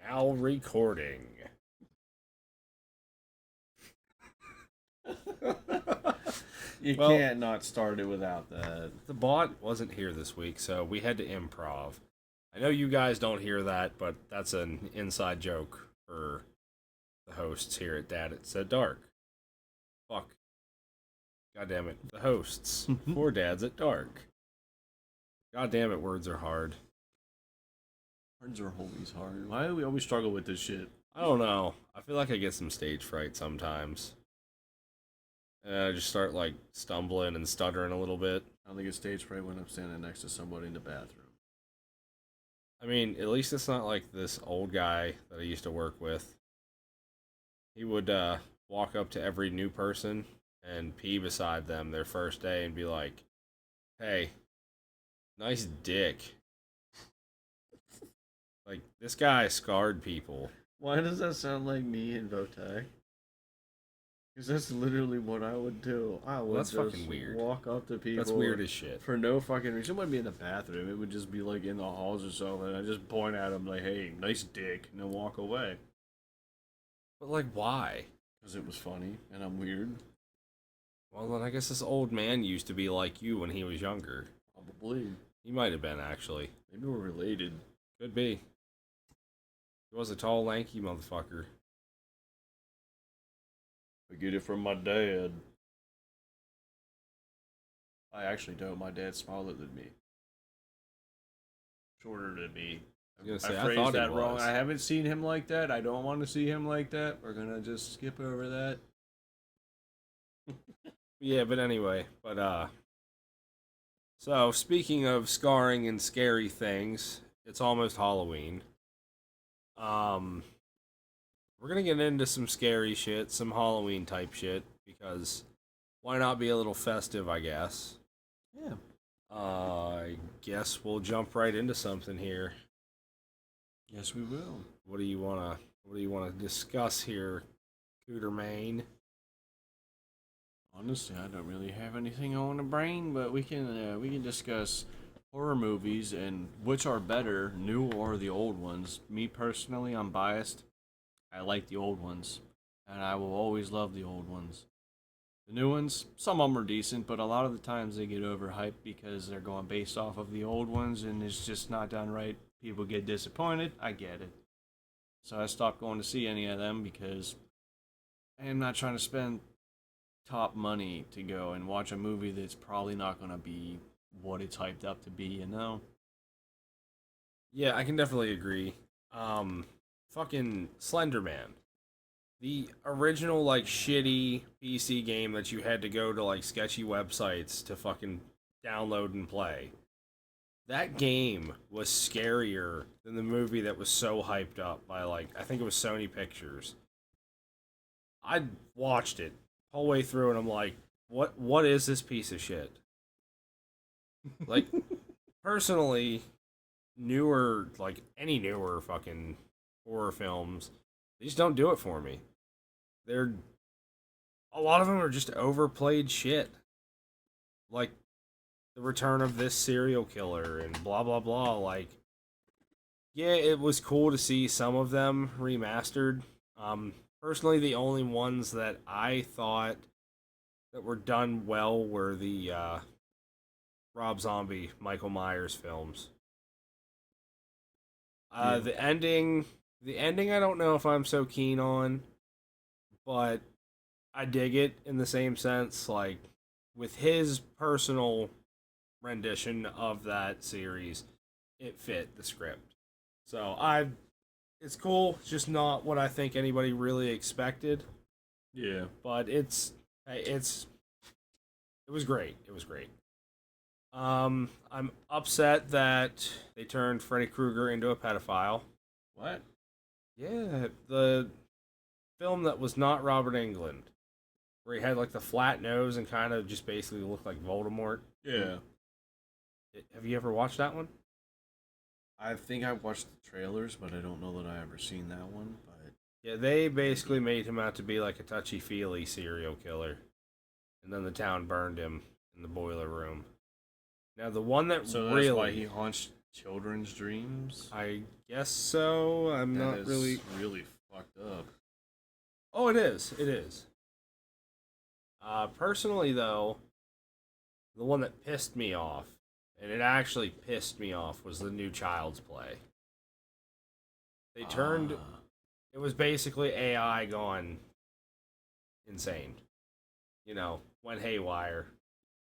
Now recording. You Well, can't not start it without that. the bot wasn't here this week, so we had to improv. I know you guys don't hear that, but that's an inside joke for the hosts here at Dad It's at Dark. Fuck. God damn it. The hosts for Dads at Dark. God damn it, words are hard. Words are always hard. Why do we always struggle with this shit? I don't know. I feel like I get some stage fright sometimes. And I just start like stumbling and stuttering a little bit. I don't think it's stage fright when I'm standing next to somebody in the bathroom. I mean, at least it's not like this old guy that I used to work with. He would walk up to every new person and pee beside them their first day and be like, "Hey, nice dick." Like, this guy scarred people. Why does that sound like me in Votech? Because that's literally what I would do. I would That's just fucking weird. walk up to people. That's weird as shit. For no fucking reason. It wouldn't be in the bathroom. It would just be like in the halls or something. And I just point at them like, hey, nice dick. And then walk away. But, like, why? Because it was funny and I'm weird. Well, then I guess this old man used to be like you when he was younger. Probably. He might have been, actually. Maybe we're related. Could be. He was a tall, lanky motherfucker. I get it from my dad. I actually don't. My dad's smaller than me. Shorter than me. I was gonna say, I I phrased thought he that wrong. was. I haven't seen him like that. I don't want to see him like that. We're gonna just skip over that. Yeah, but anyway, so speaking of scarring and scary things, it's almost Halloween. Um, we're gonna get into some scary shit, some Halloween type shit, because why not be a little festive, I guess. Yeah. I guess we'll jump right into something here. Yes, we will. What do you wanna discuss here, Cooter Main? Honestly, I don't really have anything on the brain, but we can discuss horror movies and which are better, new or the old ones. Me personally, I'm biased. I like the old ones, and I will always love the old ones. The new ones, some of them are decent, but a lot of the times they get overhyped because they're going based off of the old ones, and it's just not done right. People get disappointed. I get it. So I stopped going to see any of them because I am not trying to spend top money to go and watch a movie that's probably not going to be what it's hyped up to be, you know? Yeah, I can definitely agree. Fucking Slender Man. The original, like, shitty PC game that you had to go to, like, sketchy websites to fucking download and play. That game was scarier than the movie that was so hyped up by, like, I think it was Sony Pictures. I watched it whole way through and I'm like, what is this piece of shit? Like, personally, newer, like, any newer fucking horror films, they just don't do it for me. They're a lot of them are just overplayed shit. Like the return of this serial killer and blah blah blah. Like, yeah, it was cool to see some of them remastered. Personally, the only ones that I thought that were done well were the Rob Zombie, Michael Myers films. Yeah. The ending, I don't know if I'm so keen on, but I dig it in the same sense. Like, with his personal rendition of that series, it fit the script. So it's cool. It's just not what I think anybody really expected. Yeah. But it was great. It was great. I'm upset that they turned Freddy Krueger into a pedophile. What? Yeah, the film that was not Robert Englund, where he had like the flat nose and kind of just basically looked like Voldemort. Yeah. Have you ever watched that one? I think I watched the trailers, but I don't know that I ever seen that one. But Yeah, they basically made him out to be like a touchy feely serial killer, and then the town burned him in the boiler room. Now the one that so that's really why he haunts Children's dreams. I guess so. I'm That not is really. fucked up. Oh, it is. It is. Personally, though, the one that pissed me off, and it actually pissed me off, was the new Child's Play. They turned. Ah. It was basically AI gone insane. Went haywire.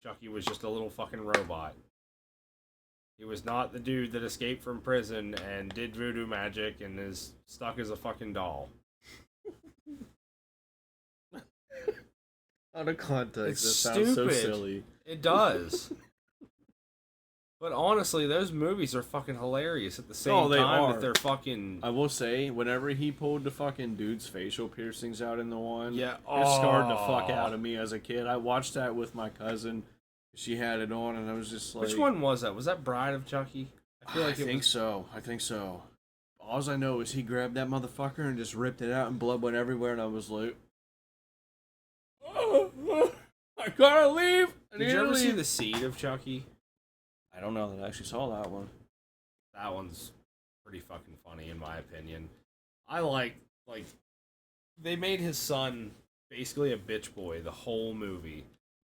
Chucky was just a little fucking robot. He was not the dude that escaped from prison and did voodoo magic and is stuck as a fucking doll. Out of context, It's that sounds so stupid. silly. It does. But honestly, those movies are fucking hilarious at the same they time are. that they're fucking. I will say, whenever he pulled the fucking dude's facial piercings out in the one, Yeah. it scarred the fuck out of me as a kid. I watched that with my cousin. She had it on, and I was just like, Which one was that? Was that Bride of Chucky? I think so. I think so. All I know is he grabbed that motherfucker and just ripped it out, and blood went everywhere, and I was like, I gotta leave. Did you ever see The Seed of Chucky? I don't know that I actually saw that one. That one's pretty fucking funny in my opinion. I like they made his son basically a bitch boy the whole movie.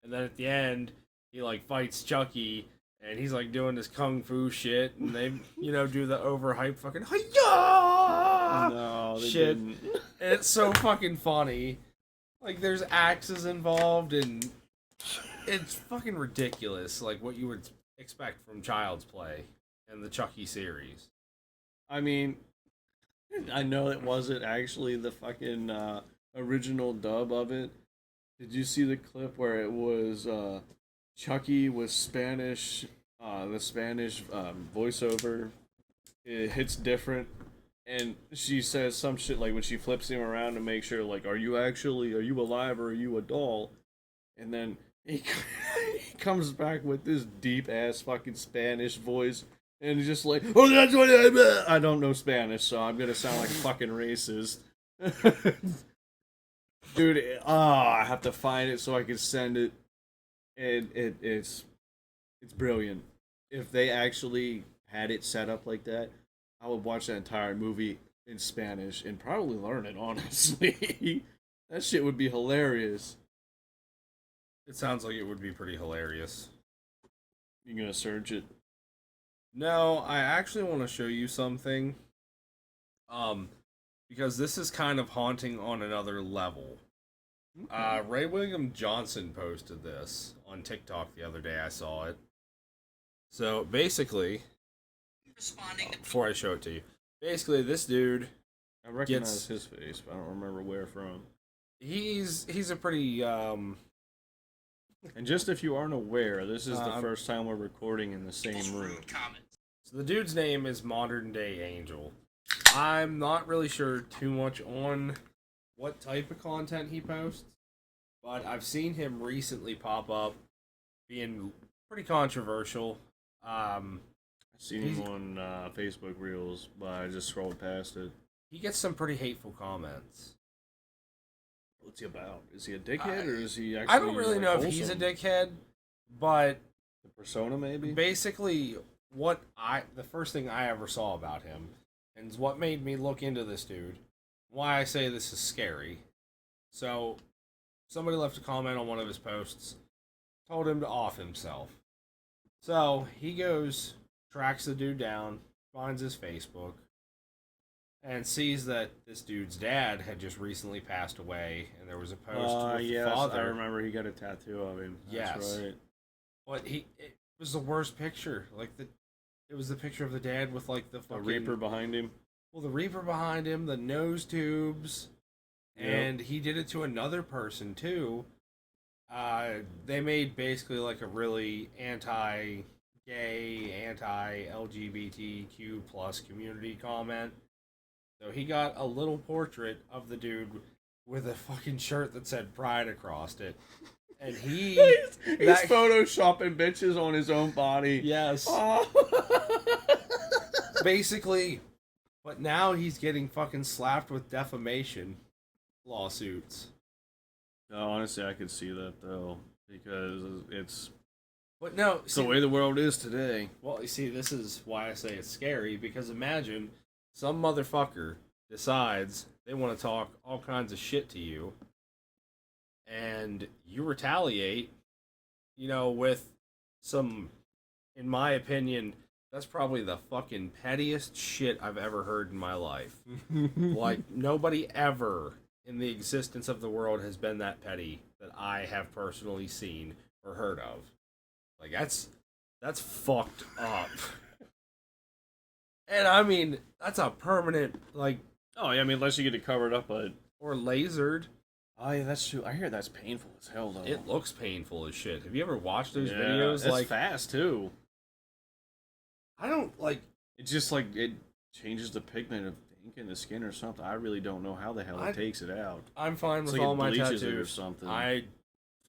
And then at the end, he fights Chucky and he's doing this kung fu shit and they, do the overhyped fucking hi-ya! No, they shit. didn't. And it's so fucking funny. There's axes involved and it's fucking ridiculous what you would expect from Child's Play and the Chucky series. I mean, I know it wasn't actually the fucking original dub of it. Did you see the clip where it was Chucky with Spanish, the Spanish voiceover? It hits different, and she says some shit when she flips him around to make sure, are you alive or are you a doll? And then he comes back with this deep ass fucking Spanish voice, and he's just like, oh, that's what I don't know Spanish, so I'm gonna sound like a fucking racist. Dude, I have to find it so I can send it. And it's brilliant. If they actually had it set up like that, I would watch that entire movie in Spanish and probably learn it, honestly. That shit would be hilarious. It sounds like it would be pretty hilarious. You gonna search it? No, I actually want to show you something. Because this is kind of haunting on another level. Okay. Ray William Johnson posted this on TikTok the other day. I saw it. So basically, before I show it to you, basically this dude, I recognize his face, but I don't remember where from. he's a pretty And just if you aren't aware, this is the first time we're recording in the same room. So the dude's name is Modern Day Angel. I'm not really sure too much on what type of content he posts, but I've seen him recently pop up being pretty controversial. I've seen him on Facebook Reels, but I just scrolled past it. He gets some pretty hateful comments. What's he about? Is he a dickhead, or is he actually? I don't really know if he's a dickhead, but the persona maybe. Basically, the first thing I ever saw about him, and what made me look into this dude, why I say this is scary. So, somebody left a comment on one of his posts, told him to off himself. So, he goes, tracks the dude down, finds his Facebook, and sees that this dude's dad had just recently passed away, and there was a post with the father. I remember he got a tattoo of him. That's right. But it was the worst picture. It was the picture of the dad with the fucking Reaper behind him. Well, the Reaper behind him, the nose tubes, and he did it to another person too. They made basically a really anti-gay, anti-LGBTQ plus community comment. So he got a little portrait of the dude with a fucking shirt that said Pride across it. And he's photoshopping bitches on his own body. Yes. Oh. Basically, but now he's getting fucking slapped with defamation lawsuits. No, honestly, I could see that though, because it's But no, It's the way the world is today. well, you see, this is why I say it's scary, because imagine some motherfucker decides they want to talk all kinds of shit to you, and you retaliate, with some, in my opinion, that's probably the fucking pettiest shit I've ever heard in my life. Like, nobody ever in the existence of the world has been that petty that I have personally seen or heard of. Like, that's fucked up. And I mean, that's a permanent, like, Oh, yeah, I mean, unless you get it covered up, but... or lasered. Oh, yeah, that's true. I hear that's painful as hell, though. It looks painful as shit. Have you ever watched those Yeah, videos? it's Like, fast, too. I don't, like, It's just like, it changes the pigment of ink in the skin or something. I really don't know how the hell it takes it out. I'm fine It's with like all it my bleaches tattoos. it or something.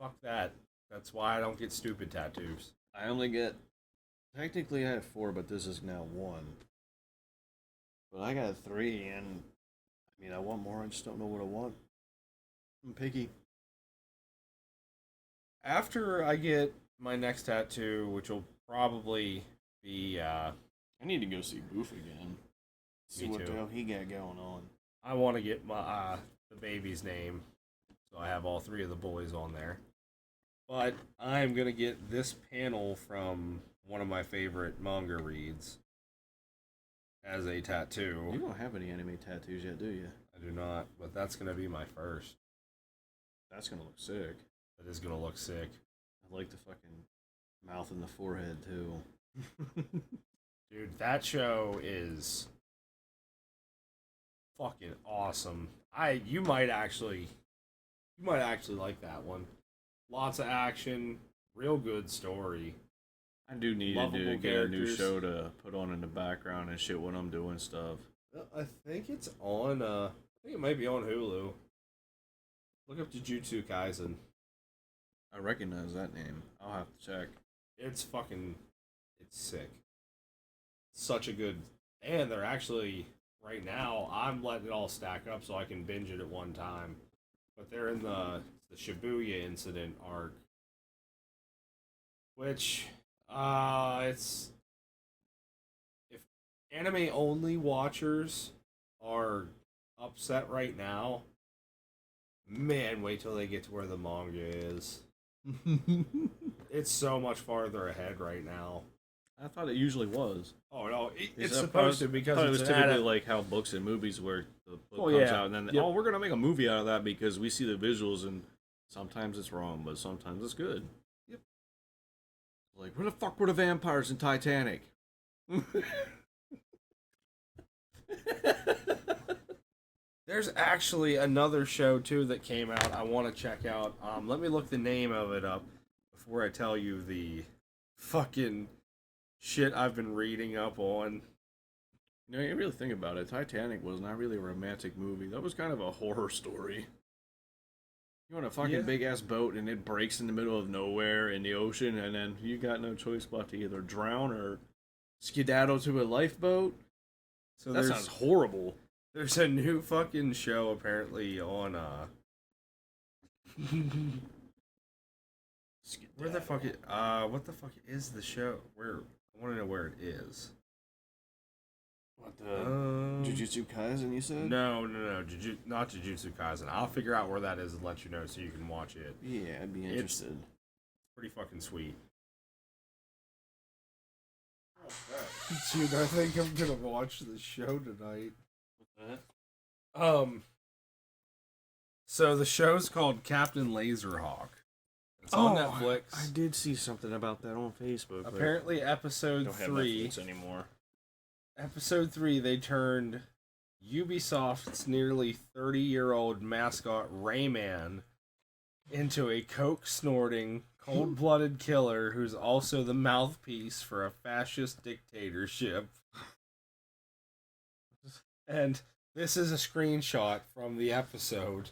Fuck that. That's why I don't get stupid tattoos. I only get... Technically, I have 4, but this is now 1. But I got 3, and... I mean, I want more, I just don't know what I want. I'm picky. After I get my next tattoo, which will probably be, I need to go see Boof again. See what too. the hell he got going on. I want to get my the baby's name, so I have all 3 of the boys on there. But I'm gonna get this panel from one of my favorite manga reads as a tattoo. You don't have any anime tattoos yet, do you? I do not, but that's gonna be my first. That's gonna look sick. That is gonna look sick. I like the fucking mouth and the forehead too. Dude, that show is fucking awesome. You might actually like that one. Lots of action, real good story. I do need Lovable to get a new characters. show to put on in the background and shit when I'm doing stuff. I think it's on. I think it might be on Hulu. Look up Jujutsu Kaisen. I recognize that name. I'll have to check. It's sick. Such a good, and they're actually right now. I'm letting it all stack up so I can binge it at one time. But they're in the Shibuya incident arc, which it's, if anime only watchers are upset right now, man, wait till they get to where the manga is. It's so much farther ahead right now. I thought it usually was. Oh no, it's I supposed to, thought because it it's was an typically like how books and movies where the book Oh, comes yeah. out and then Yep. oh, we're gonna make a movie out of that because we see the visuals and sometimes it's wrong, but sometimes it's good. Yep. Like where the fuck were the vampires in Titanic? There's actually another show too that came out I want to check out. Let me look the name of it up before I tell you the fucking shit I've been reading up on. You know, you really think about it, Titanic was not really a romantic movie. That was kind of a horror story. You want a fucking Yeah. big ass boat and it breaks in the middle of nowhere in the ocean, and then you got no choice but to either drown or skedaddle to a lifeboat. So That sounds horrible. there's a new fucking show apparently on where the fuck it what the fuck is the show? Where, I want to know where it is. What the Jujutsu Kaisen? You said? No, not Jujutsu Kaisen. I'll figure out where that is and let you know so you can watch it. Yeah, I'd be interested. Pretty fucking sweet. Dude, I think I'm gonna watch the show tonight. So the show's called Captain Laserhawk. It's on Netflix. I did see something about that on Facebook. Apparently, episode don't have 3. Netflix anymore. Episode 3, they turned Ubisoft's nearly 30-year-old mascot Rayman into a coke-snorting, cold-blooded killer who's also the mouthpiece for a fascist dictatorship. And this is a screenshot from the episode.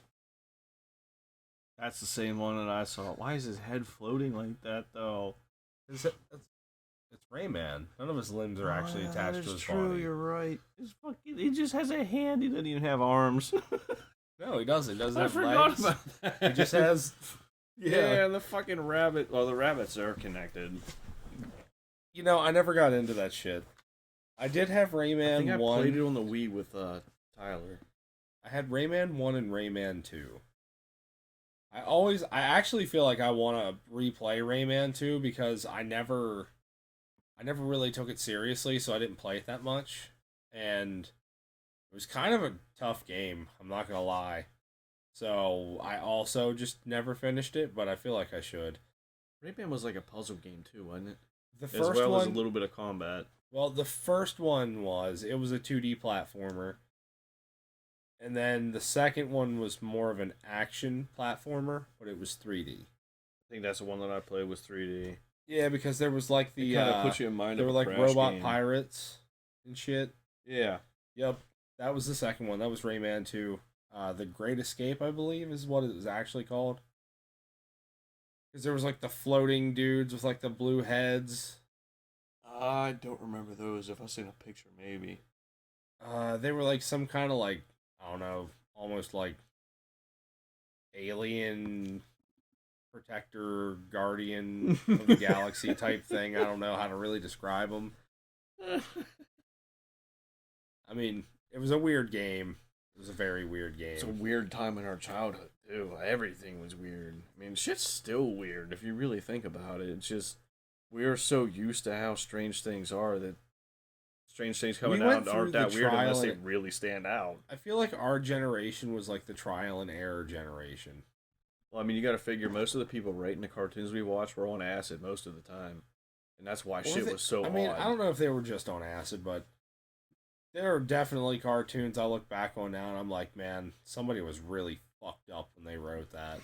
That's the same one that I saw. Why is his head floating like that, though? It's Rayman. None of his limbs are actually attached to his true, body. You're right. He just has a hand. He doesn't even have arms. No, he doesn't. He doesn't I have forgot legs. about that. He just has Yeah, the fucking rabbit. Well, the rabbits are connected. You know, I never got into that shit. I did have I think Rayman I 1. played it on the Wii with Tyler. I had Rayman 1 and Rayman 2. I actually feel like I want to replay Rayman 2 because I never really took it seriously, so I didn't play it that much. And it was kind of a tough game, I'm not gonna lie. So I also just never finished it, but I feel like I should. Rayman was like a puzzle game too, wasn't it? The As first well as a one, little bit of combat. well, the first one it was a 2D platformer. And then the second one was more of an action platformer, but it was 3D. I think that's the one that I played was 3D. Yeah, because there was like It kind of puts you in mind there of were a like Crash robot game. pirates and shit. Yeah. Yep, that was the second one. That was Rayman 2. The Great Escape, I believe, is what it was actually called. Because there was like the floating dudes with like the blue heads. I don't remember those. If I seen a picture, maybe. They were like some kind of like, I don't know, almost like alien protector guardian of the galaxy type thing. I don't know how to really describe them. I mean, it was a weird game. It was a very weird game. It's a weird time in our childhood too. Everything was weird. I mean, shit's still weird if you really think about it. It's just we are so used to how strange things are that strange things coming We went out aren't through that the weird unless trial they and- really stand out. I feel like our generation was like the trial and error generation. Well, I mean, you got to figure most of the people writing the cartoons we watched were on acid most of the time, and that's why shit was so I mean, odd. I don't know if they were just on acid, but there are definitely cartoons I look back on now and I'm like, man, somebody was really fucked up when they wrote that.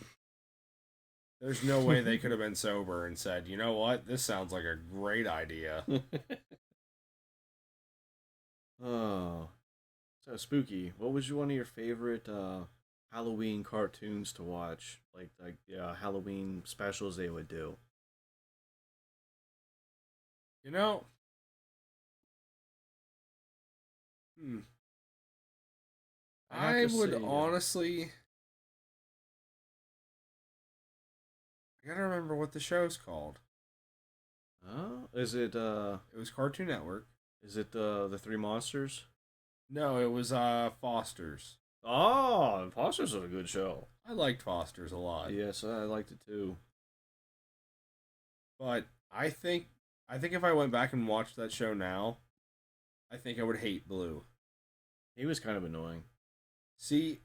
There's no way they could have been sober and said, you know what, this sounds like a great idea. Oh, so spooky. What was one of your favorite Halloween cartoons to watch? Like Halloween specials they would do. You know, I I have to would say, honestly. I gotta remember what the show's called. Oh, is it It was Cartoon Network. the Three Monsters? No, it was Foster's. Oh, Foster's was a good show. I liked Foster's a lot. Yes, I liked it too. But I think if I went back and watched that show now, I think I would hate Blue. He was kind of annoying. See,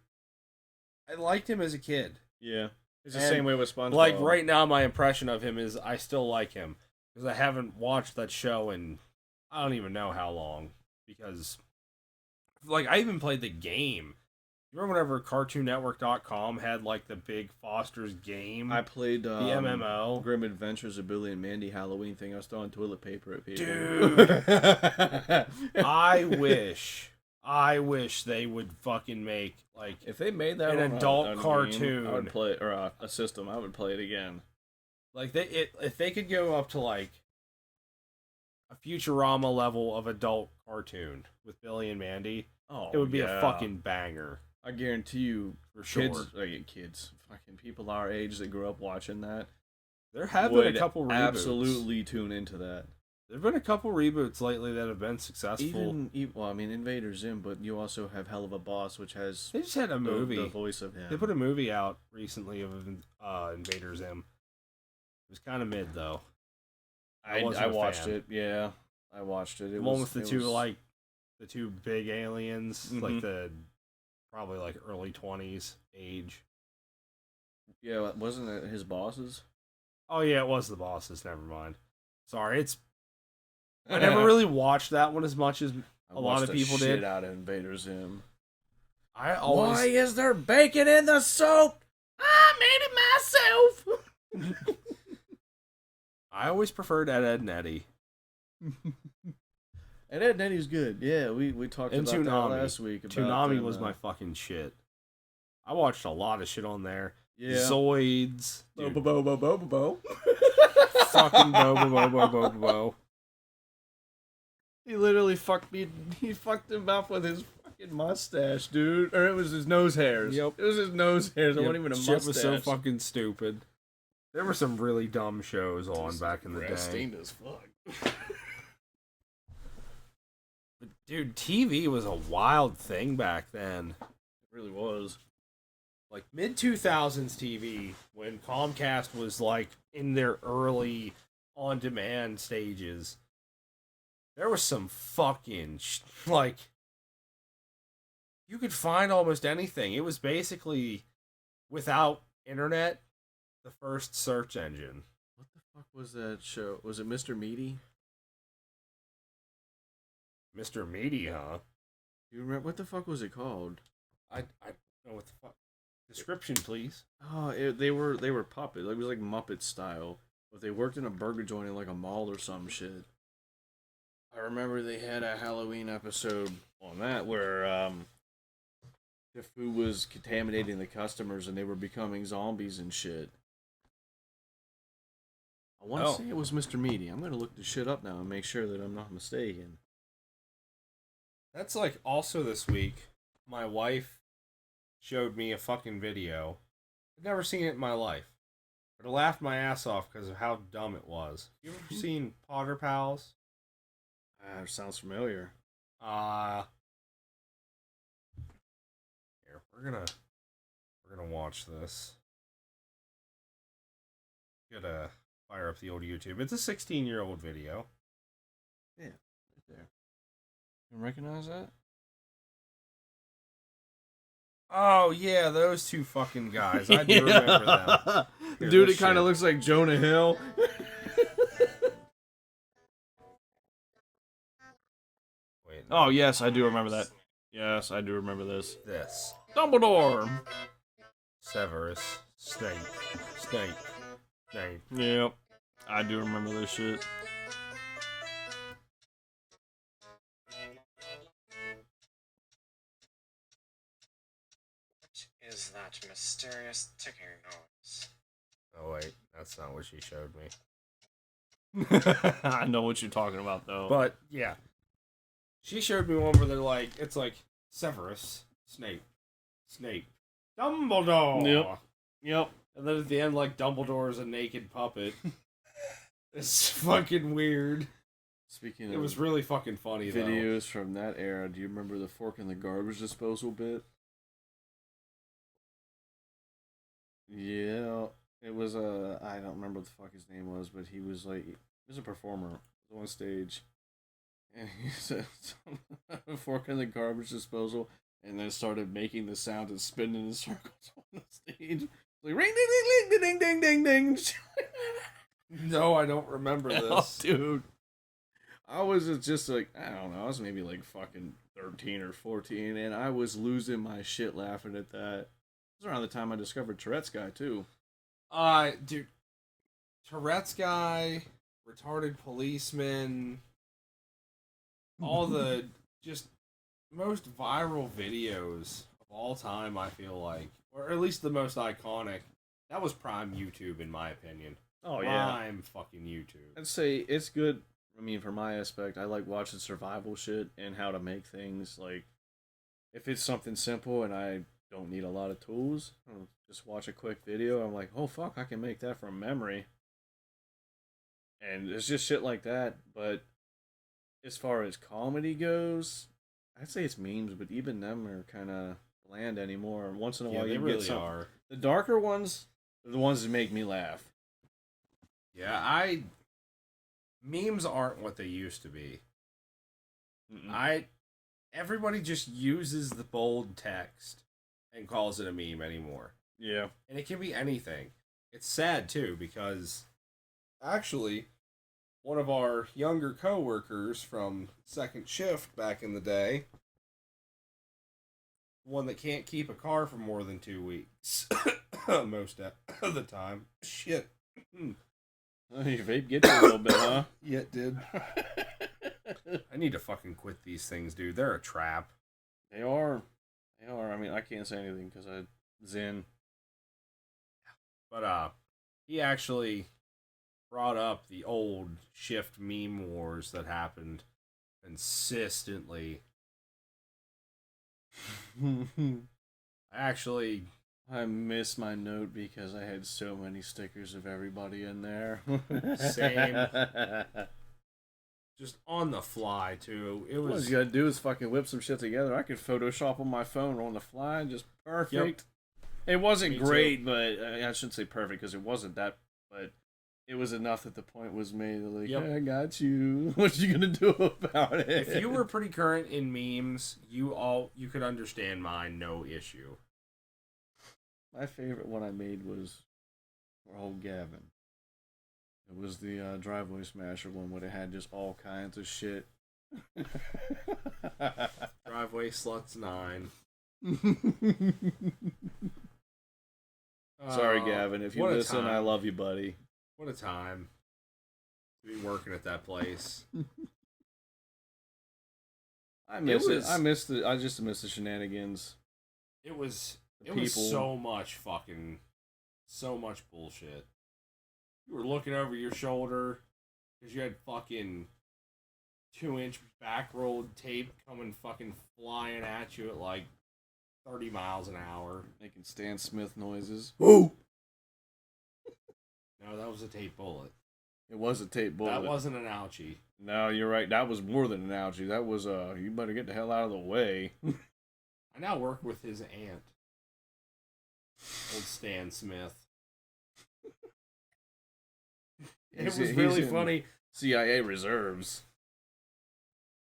I liked him as a kid. Yeah, it's the And, same way with SpongeBob. Like right now, my impression of him is I still like him because I haven't watched that show in I don't even know how long. Because like I even played the game. You remember whenever CartoonNetwork.com had like the big Foster's game, I played the MMO. Grim Adventures of Billy and Mandy Halloween thing. I was throwing toilet paper at people. Dude, I wish they would fucking make like if they made that an on adult a game, cartoon. I would play it, or a system. I would play it again. like if they could go up to like a Futurama level of adult cartoon with Billy and Mandy, Oh, it would be yeah. a fucking banger I guarantee you, for sure. kids, fucking people our age that grew up watching that, There have would been a couple reboots. absolutely tune into that. There've been a couple reboots lately that have been successful. Well, I mean, Invader Zim, but you also have Hell of a Boss, which has They just had a movie. the voice of him. They put a movie out recently of Invader Zim. It was kind of mid though. I wasn't a watched fan. it. Yeah, I watched it. The one with the two big aliens, Mhm. like the probably like early 20s age. Yeah, wasn't it his bosses? Oh yeah, it was the bosses. Never mind. Sorry, I never really watched that one as much as I a lot watched of the people shit did. out of Invader Zim. I always Why is there bacon in the soup? I made it myself. I always preferred Ed and Eddie. And Ed and Eddie's good. Yeah, we talked And about Toonami. that last week. About Toonami them, was my fucking shit. I watched a lot of shit on there. yeah. Zoids. Bo Dude, bo bo bo bo bo bo. fucking bo bo bo bo bo bo. He literally fucked me. He fucked him up with his fucking mustache, dude. Or it was his nose hairs. Yep. It was his nose hairs. It Yep, wasn't even a shit mustache. was so fucking stupid. There were some really dumb shows on back in the Grass day. stained as fuck. But dude, TV was a wild thing back then. It really was. Like mid 2000s TV, when Comcast was like in their early on demand stages, there was some fucking like you could find almost anything. It was basically without internet, the first search engine. What the fuck was that show? Was it Mr. Meaty? Mr. Meaty, huh? Do you remember what the fuck was it called? I don't know what the fuck. Description, please. Oh, they were puppets. It was like Muppet style, but they worked in a burger joint in like a mall or some shit. I remember they had a Halloween episode on that where the food was contaminating the customers and they were becoming zombies and shit. I want to say it was Mr. Meaty. I'm gonna look this shit up now and make sure that I'm not mistaken. That's like also this week. My wife showed me a fucking video. I'd never seen it in my life. But I laughed my ass off because of how dumb it was. You ever seen Potter Pals? Sounds familiar. Here, we're gonna watch this. Gotta fire up the old YouTube. It's a 16-year-old video. Yeah, right there. You recognize that? Oh yeah, those two fucking guys. I do remember them. Here, Dude, this it kind of shit. looks like Jonah Hill. Wait. Oh, yes, I do remember that. Yes, I do remember this. This. Dumbledore! Severus. Snape. Snape. Snape. Yep, I do remember this shit. What is that mysterious ticking noise? Oh wait, that's not what she showed me. I know what you're talking about, though. But yeah, she showed me one where they're like, it's like Severus, Snape, Snape, Dumbledore. Yep. And then at the end, like Dumbledore is a naked puppet. It's fucking weird. Speaking It of was really fucking funny though. videos from that era, do you remember the fork in the garbage disposal bit? Yeah, it was I don't remember what the fuck his name was, but he was like, he was a performer on stage, and he said a fork in the garbage disposal, and then started making the sound and spinning in circles on the stage, like ring ding ding ding ding ding ding ding. No, I don't remember Oh, this. dude. I was just like, I don't know, I was maybe like fucking 13 or 14, and I was losing my shit laughing at that. It was around the time I discovered Tourette's guy, too. Dude, Tourette's guy, retarded policeman, all the just most viral videos of all time, I feel like, or at least the most iconic. That was prime YouTube, in my opinion. Oh, Prime fucking YouTube. I'd say it's good. I mean, from my aspect, I like watching survival shit and how to make things. Like, if it's something simple and I don't need a lot of tools, I'll just watch a quick video. I'm like, oh fuck, I can make that from memory. And it's just shit like that. But as far as comedy goes, I'd say it's memes, but even them are kind of bland anymore. Once in a while, they you really get some. are. The darker ones are the ones that make me laugh. Yeah, memes aren't what they used to be. Mm-mm. Everybody just uses the bold text and calls it a meme anymore. Yeah. And it can be anything. It's sad too because actually one of our younger coworkers from second shift back in the day, one that can't keep a car for more than 2 weeks most of the time. Shit. Oh, your vape gets you a little bit, huh? Yeah, it did. I need to fucking quit these things, dude. They're a trap. They are. They are. I mean, I can't say anything because I Zen. But he actually brought up the old shift meme wars that happened consistently. I actually I missed my note because I had so many stickers of everybody in there. Same. Just on the fly too. It What was. you gotta do is fucking whip some shit together. I could Photoshop on my phone on the fly, just perfect. It wasn't Me great, but I shouldn't say perfect because it wasn't that. But it was enough that the point was made. Like, Yep. hey, I got you. What you gonna do about it? If you were pretty current in memes, you could understand mine, no issue. My favorite one I made was for old Gavin. It was the driveway smasher one where it had just all kinds of shit. Driveway Sluts 9. Sorry, Gavin. If you what a listen, I time. love you, buddy. What a time to be working at that place. I miss it. was- I just miss the shenanigans. It was The it was people. so much bullshit. You were looking over your shoulder because you had fucking 2-inch back rolled tape coming fucking flying at you at like 30 miles an hour. Making Stan Smith noises. Whoa! No, that was a tape bullet. It was a tape bullet. That wasn't an ouchie. No, you're right. That was more than an algae. That was you better get the hell out of the way. I now work with his aunt, old Stan Smith. It was really funny. CIA reserves.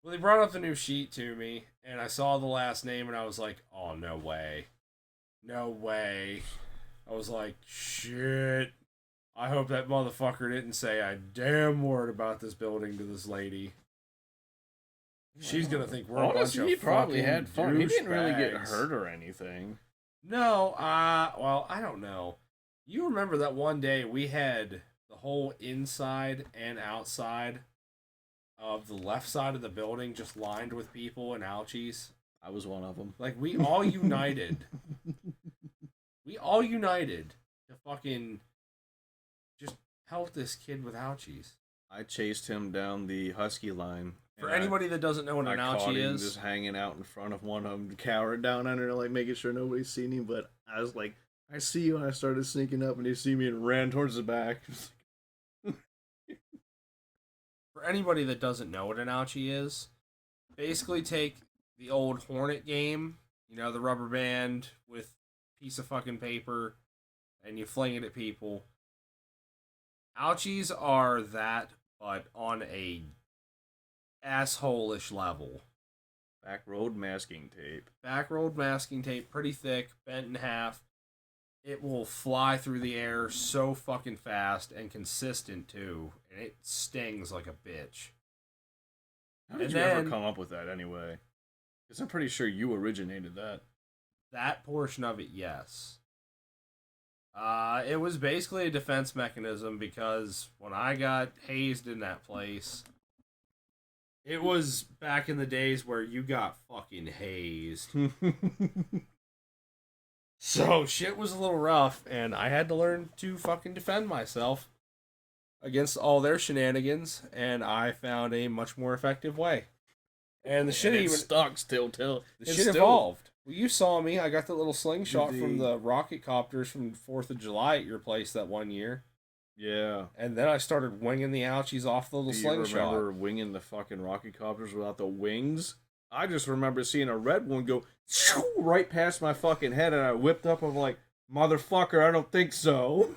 Well, they brought up the new sheet to me, and I saw the last name, and I was like, oh, no way. No way. I was like, shit. I hope that motherfucker didn't say a damn word about this building to this lady. She's gonna think we're a bunch Honestly, of he probably fucking had fun. He didn't really get douchebags. hurt or anything. No, well, I don't know. You remember that one day we had the whole inside and outside of the left side of the building just lined with people and ouchies? I was one of them. Like, we all united. We all united to fucking just help this kid with ouchies. I chased him down the Husky line. For and anybody that doesn't know what I an caught ouchie him is, just hanging out in front of one of them, cowered down under, like making sure nobody's seen him. But I was like, I see you, and I started sneaking up, and he see me and ran towards the back. for anybody that doesn't know what an ouchie is, basically take the old Hornet game, you know, the rubber band with a piece of fucking paper, and you fling it at people. Ouchies are that, but on a asshole-ish level. Back road masking tape. Back rolled masking tape, pretty thick, bent in half. It will fly through the air so fucking fast and consistent too, and it stings like a bitch. How did And you ever then- come up with that anyway? Because I'm pretty sure you originated that. That portion of it, yes. It was basically a defense mechanism because when I got hazed in that place, it was back in the days where you got fucking hazed. So shit was a little rough, and I had to learn to fucking defend myself against all their shenanigans, and I found a much more effective way. And the shit And it even stuck still till the it's shit still- evolved. Well, you saw me. I got the little slingshot The- from the rocket copters from 4th of July at your place that one year. Yeah. And then I started winging the ouchies off the little Do you slingshot. remember winging the fucking rocket copters without the wings? I just remember seeing a red one go right past my fucking head, and I whipped up. I'm like, motherfucker, I don't think so.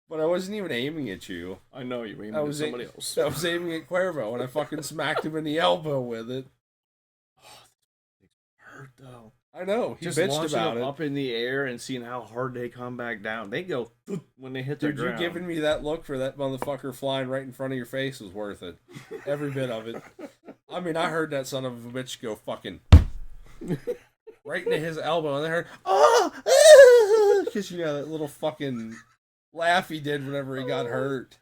But I wasn't even aiming at you. I know you aiming I at was somebody else. I was aiming at Cuervo, and I fucking smacked him in the elbow with it. Hurt though. I know. He Just bitched launching about them it. up in the air and seeing how hard they come back down. They go when they hit the Dude, you ground. giving me that look for that motherfucker flying right in front of your face was worth it. Every bit of it. I mean, I heard that son of a bitch go fucking right into his elbow, and I heard, oh, because you know that little fucking laugh he did whenever he got hurt.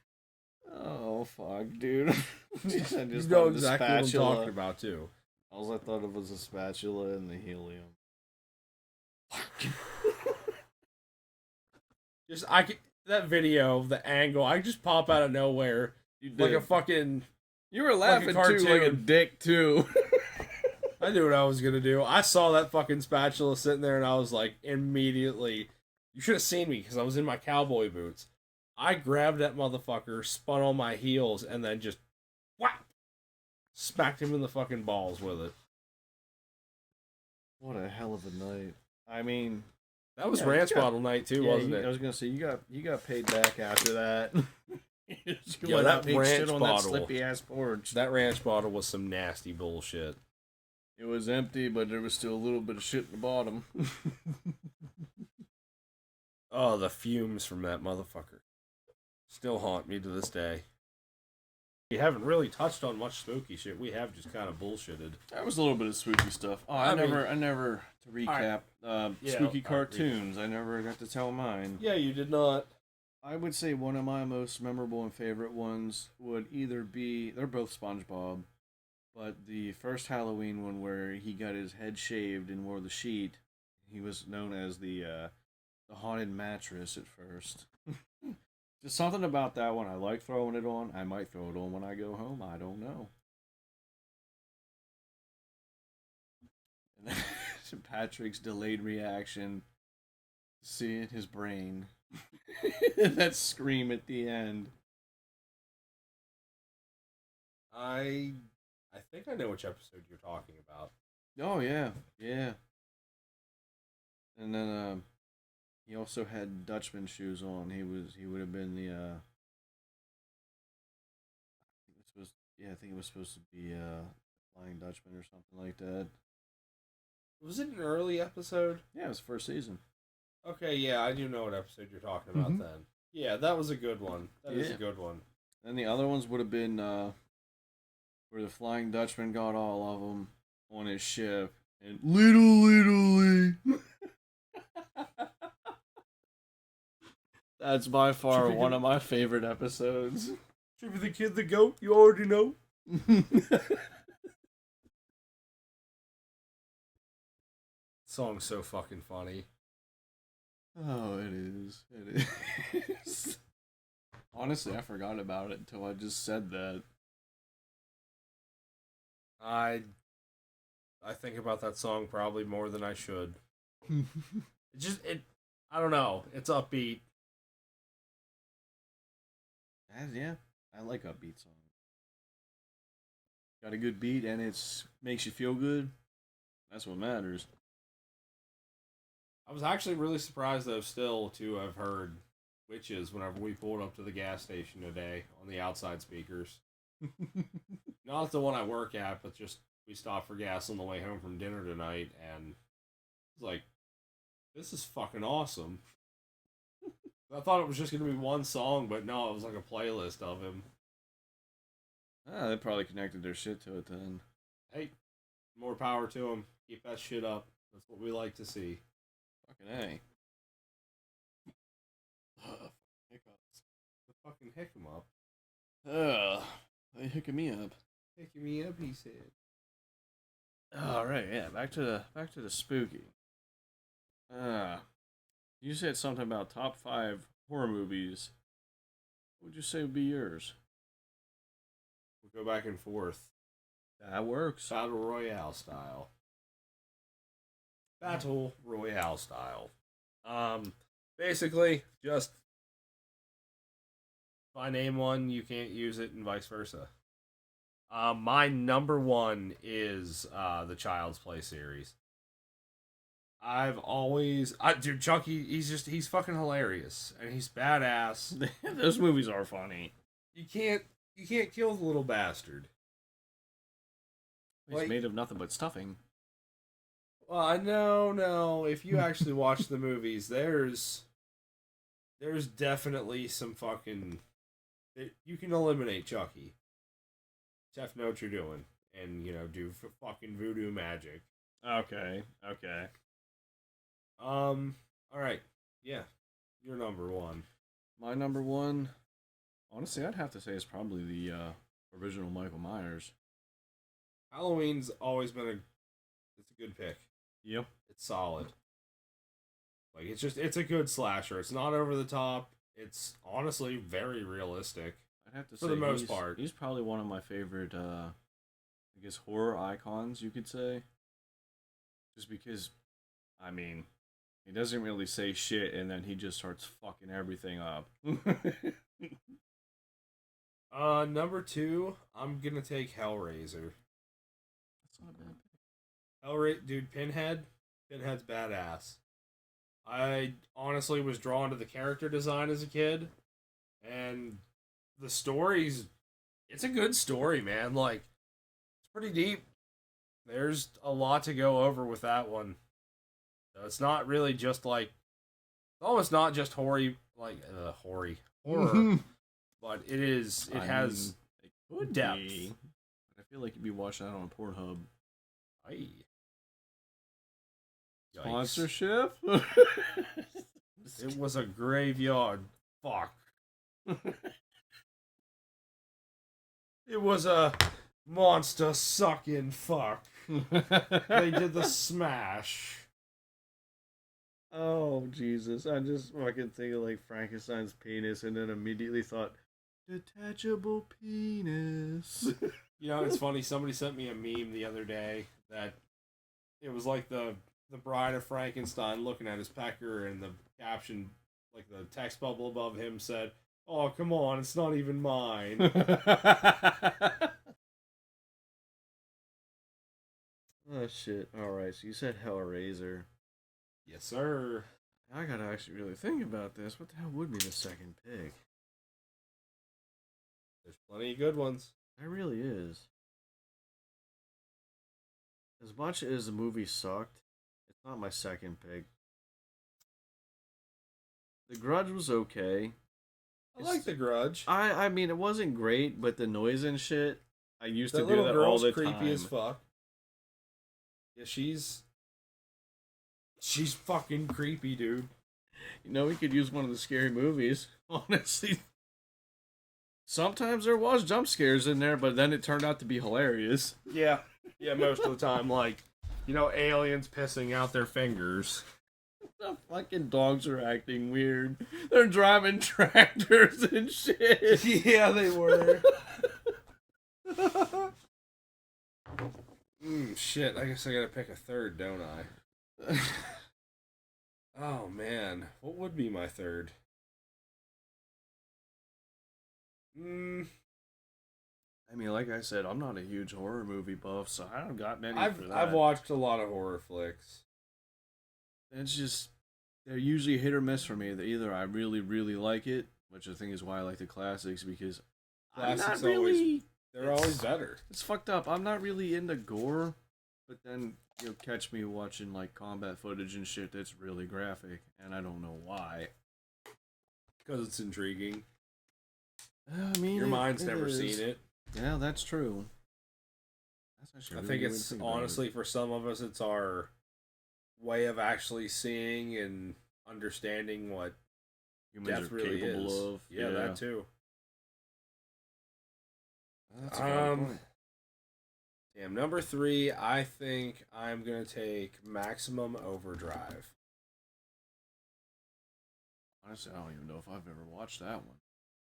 Oh fuck, dude! I just You know thought of the exactly what I'm spatula. talking about too. All I thought of was the spatula and the helium. Just I could, that video, the angle, I just pop out of nowhere You did. like a fucking. You were laughing too, cartoon. like a dick too. I knew what I was gonna do. I saw that fucking spatula sitting there, and I was like, immediately, You should have seen me because I was in my cowboy boots. I grabbed that motherfucker, spun on my heels, and then just whap, smacked him in the fucking balls with it. What a hell of a night. I mean, That was yeah, ranch bottle night too, wasn't I it? was gonna say you got paid back after that. You Yo, went that out and ate ranch shit on bottle. that slippy ass porch. That ranch bottle was some nasty bullshit. It was empty, but there was still a little bit of shit in the bottom. Oh, the fumes from that motherfucker still haunt me to this day. We haven't really touched on much spooky shit. We have just kind of bullshitted. There was a little bit of spooky stuff. Oh, I never to recap spooky cartoons. I never got to tell mine. Yeah, you did not. I would say one of my most memorable and favorite ones would either be, they're both SpongeBob, but the first Halloween one where he got his head shaved and wore the sheet. He was known as the haunted mattress at first. Just something about that one. I like throwing it on. I might throw it on when I go home. I don't know. And then Patrick's delayed reaction, seeing his brain. That scream at the end. I think I know which episode you're talking about. Oh yeah, yeah. And then he also had Dutchman shoes on. He would have been the I think it was supposed to be Flying Dutchman or something like that. Was it an early episode? Yeah, it was first season. Okay, yeah, I do know what episode you're talking about then. Yeah, that was a good one. That is a good one. And the other ones would have been where the Flying Dutchman got all of them on his ship. And little. That's by far one of my favorite episodes. Trippy the Kid the Goat, you already know. Song's so fucking funny. Oh, it is. It is. Honestly, I forgot about it until I just said that. I think about that song probably more than I should. I don't know. It's upbeat. Yeah, I like upbeat songs. Got a good beat and it makes you feel good. That's what matters. I was actually really surprised though still to have heard Witches whenever we pulled up to the gas station today on the outside speakers. Not at the one I work at, but just we stopped for gas on the way home from dinner tonight, and I was like, this is fucking awesome. I thought it was just going to be one song, but no, it was like a playlist of him. They probably connected their shit to it then. Hey, more power to him. Keep that shit up. That's what we like to see. Fucking A. Hiccups. The fucking hick him up. They hicking me up. Hicking me up, he said. All right, yeah. Back to the spooky. You said something about top 5 horror movies. What would you say would be yours? We'll go back and forth. That works. Battle Royale style. Battle Royale style. Basically, just if I name one, you can't use it, and vice versa. My number one is the Child's Play series. I've always, dude, Chucky. He's fucking hilarious, and he's badass. Those movies are funny. You can't kill the little bastard. He's made of nothing but stuffing. Well, no. If you actually watch the movies, there's definitely some fucking. You can eliminate Chucky. Just have to know what you're doing, and do fucking voodoo magic. Okay. All right, yeah, you're number one. My number one, honestly, I'd have to say is probably the original Michael Myers. Halloween's always been it's a good pick. Yep. It's solid. Like it's a good slasher. It's not over the top. It's honestly very realistic. I'd have to say for the most part. He's probably one of my favorite I guess horror icons, you could say. Just because I mean, He doesn't really say shit, and then he just starts fucking everything up. Number two, I'm gonna take Hellraiser. That's not bad. Hellraiser, dude, Pinhead. Pinhead's badass. I honestly was drawn to the character design as a kid, and the story's. It's a good story, man. Like, it's pretty deep. There's a lot to go over with that one. So it's not really just like. It's almost not just horror, like, horror. But it is. It has depth. I feel like you'd be watching that on Pornhub. Aye. Yikes. Sponsorship? It was a graveyard. Fuck. It was a monster sucking fuck. They did the smash. Oh, Jesus. I just fucking think of like Frankenstein's penis and then immediately thought, detachable penis. You know, it's funny. Somebody sent me a meme the other day that it was like the bride of Frankenstein looking at his pecker, and the caption, like the text bubble above him said, "Oh, come on, it's not even mine." Oh, shit. Alright, so you said Hellraiser. Yes, sir. I gotta actually really think about this. What the hell would be the second pick? There's plenty of good ones. There really is. As much as the movie sucked, it's not my second pick. The Grudge was okay. I like The Grudge. I mean, it wasn't great, but the noise and shit, I used That to do little that all girl's the creepy time. as fuck. Yeah, she's fucking creepy, dude. You know, we could use one of the scary movies, honestly. Sometimes there was jump scares in there, but then it turned out to be hilarious. Yeah, most of the time, like, you know, aliens pissing out their fingers. The fucking dogs are acting weird. They're driving tractors and shit. Yeah, they were. Shit, I guess I gotta pick a third, don't I? Oh, man. What would be my third? I mean, like I said, I'm not a huge horror movie buff, so I don't got many for that. I've watched a lot of horror flicks. It's just, they're usually hit or miss for me. That either I really, really like it, which I think is why I like the classics, because Classics I'm not really... They're always better. It's fucked up. I'm not really into gore, but then you'll catch me watching like combat footage and shit that's really graphic, and I don't know why. Because it's intriguing. I mean, Your mind's it never is. seen it. Yeah, that's true. That's actually I a think really it's good way to think about honestly it. for some of us, it's our way of actually seeing and understanding what Humans death are really capable is. of. Yeah, that too. That's a valid point. Damn, number three, I think I'm gonna take Maximum Overdrive. Honestly, I don't even know if I've ever watched that one.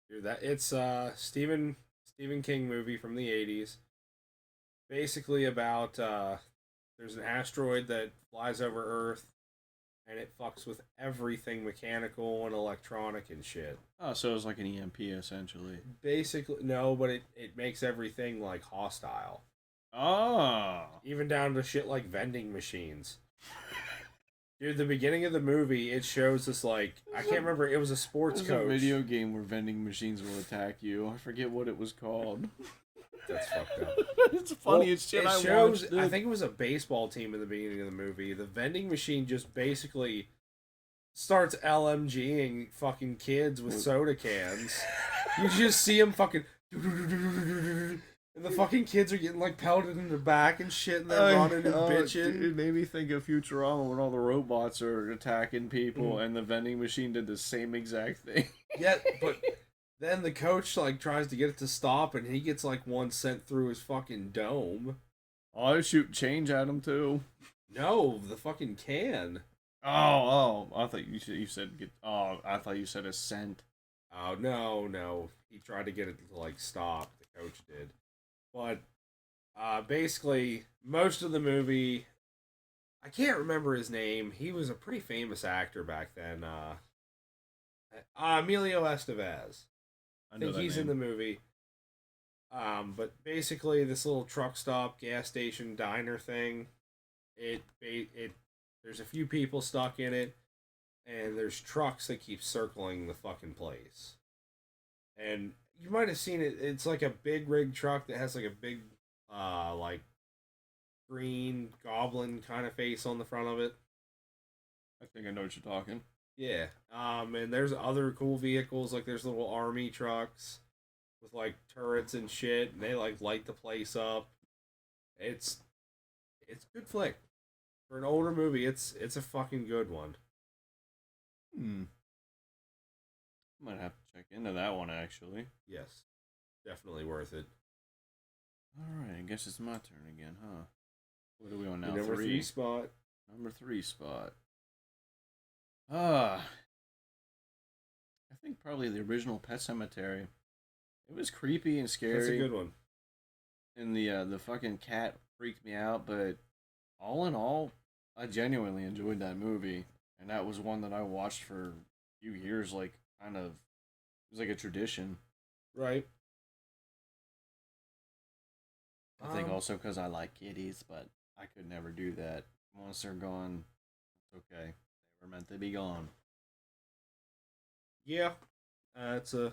Dude, that it's Stephen King movie from the 80s. Basically about there's an asteroid that flies over Earth, and it fucks with everything mechanical and electronic and shit. Oh, so it's like an EMP essentially. Basically, no, but it makes everything like hostile. Oh. Even down to shit like vending machines. Dude, the beginning of the movie, it shows this like I can't remember. It was a sports There's coach. a video game where vending machines will attack you. I forget what it was called. That's fucked up. It's the funniest shit it I shows, watched. I think it was a baseball team in the beginning of the movie. The vending machine just basically starts LMGing fucking kids with soda cans. You just see them fucking. And the fucking kids are getting like pelted in the back and shit, and they're running and bitching. It made me think of Futurama when all the robots are attacking people, and the vending machine did the same exact thing. Yeah, but then the coach like tries to get it to stop, and he gets like one sent through his fucking dome. Oh, I shoot change at him too. No, the fucking can. Oh! I thought you said get. Oh, I thought you said a cent. Oh no! He tried to get it to like stop. The coach did, but basically most of the movie, I can't remember his name. He was a pretty famous actor back then. Emilio Estevez. I I know think that he's in name. the movie. But basically, this little truck stop, gas station, diner thing. It there's a few people stuck in it, and there's trucks that keep circling the fucking place. And you might have seen it. It's like a big rig truck that has like a big, like green goblin kind of face on the front of it. I think I know what you're talking. Yeah. And there's other cool vehicles like there's little army trucks with like turrets and shit, and they like light the place up. It's it's a good flick for an older movie. It's a fucking good one. Hmm. Might have to check into that one actually. Yes, definitely worth it. All right, I guess it's my turn again, huh? What are we on Your now? number three spot. Number three spot. Ah, I think probably the original Pet Cemetery. It was creepy and That's a scary, good one. and the fucking cat freaked me out. But all in all, I genuinely enjoyed that movie, and that was one that I watched for a few years. Like kind of, it was like a tradition. Right. I think also because I like kitties, but I could never do that. Once they're gone, it's okay. They were meant to be gone. Yeah, it's a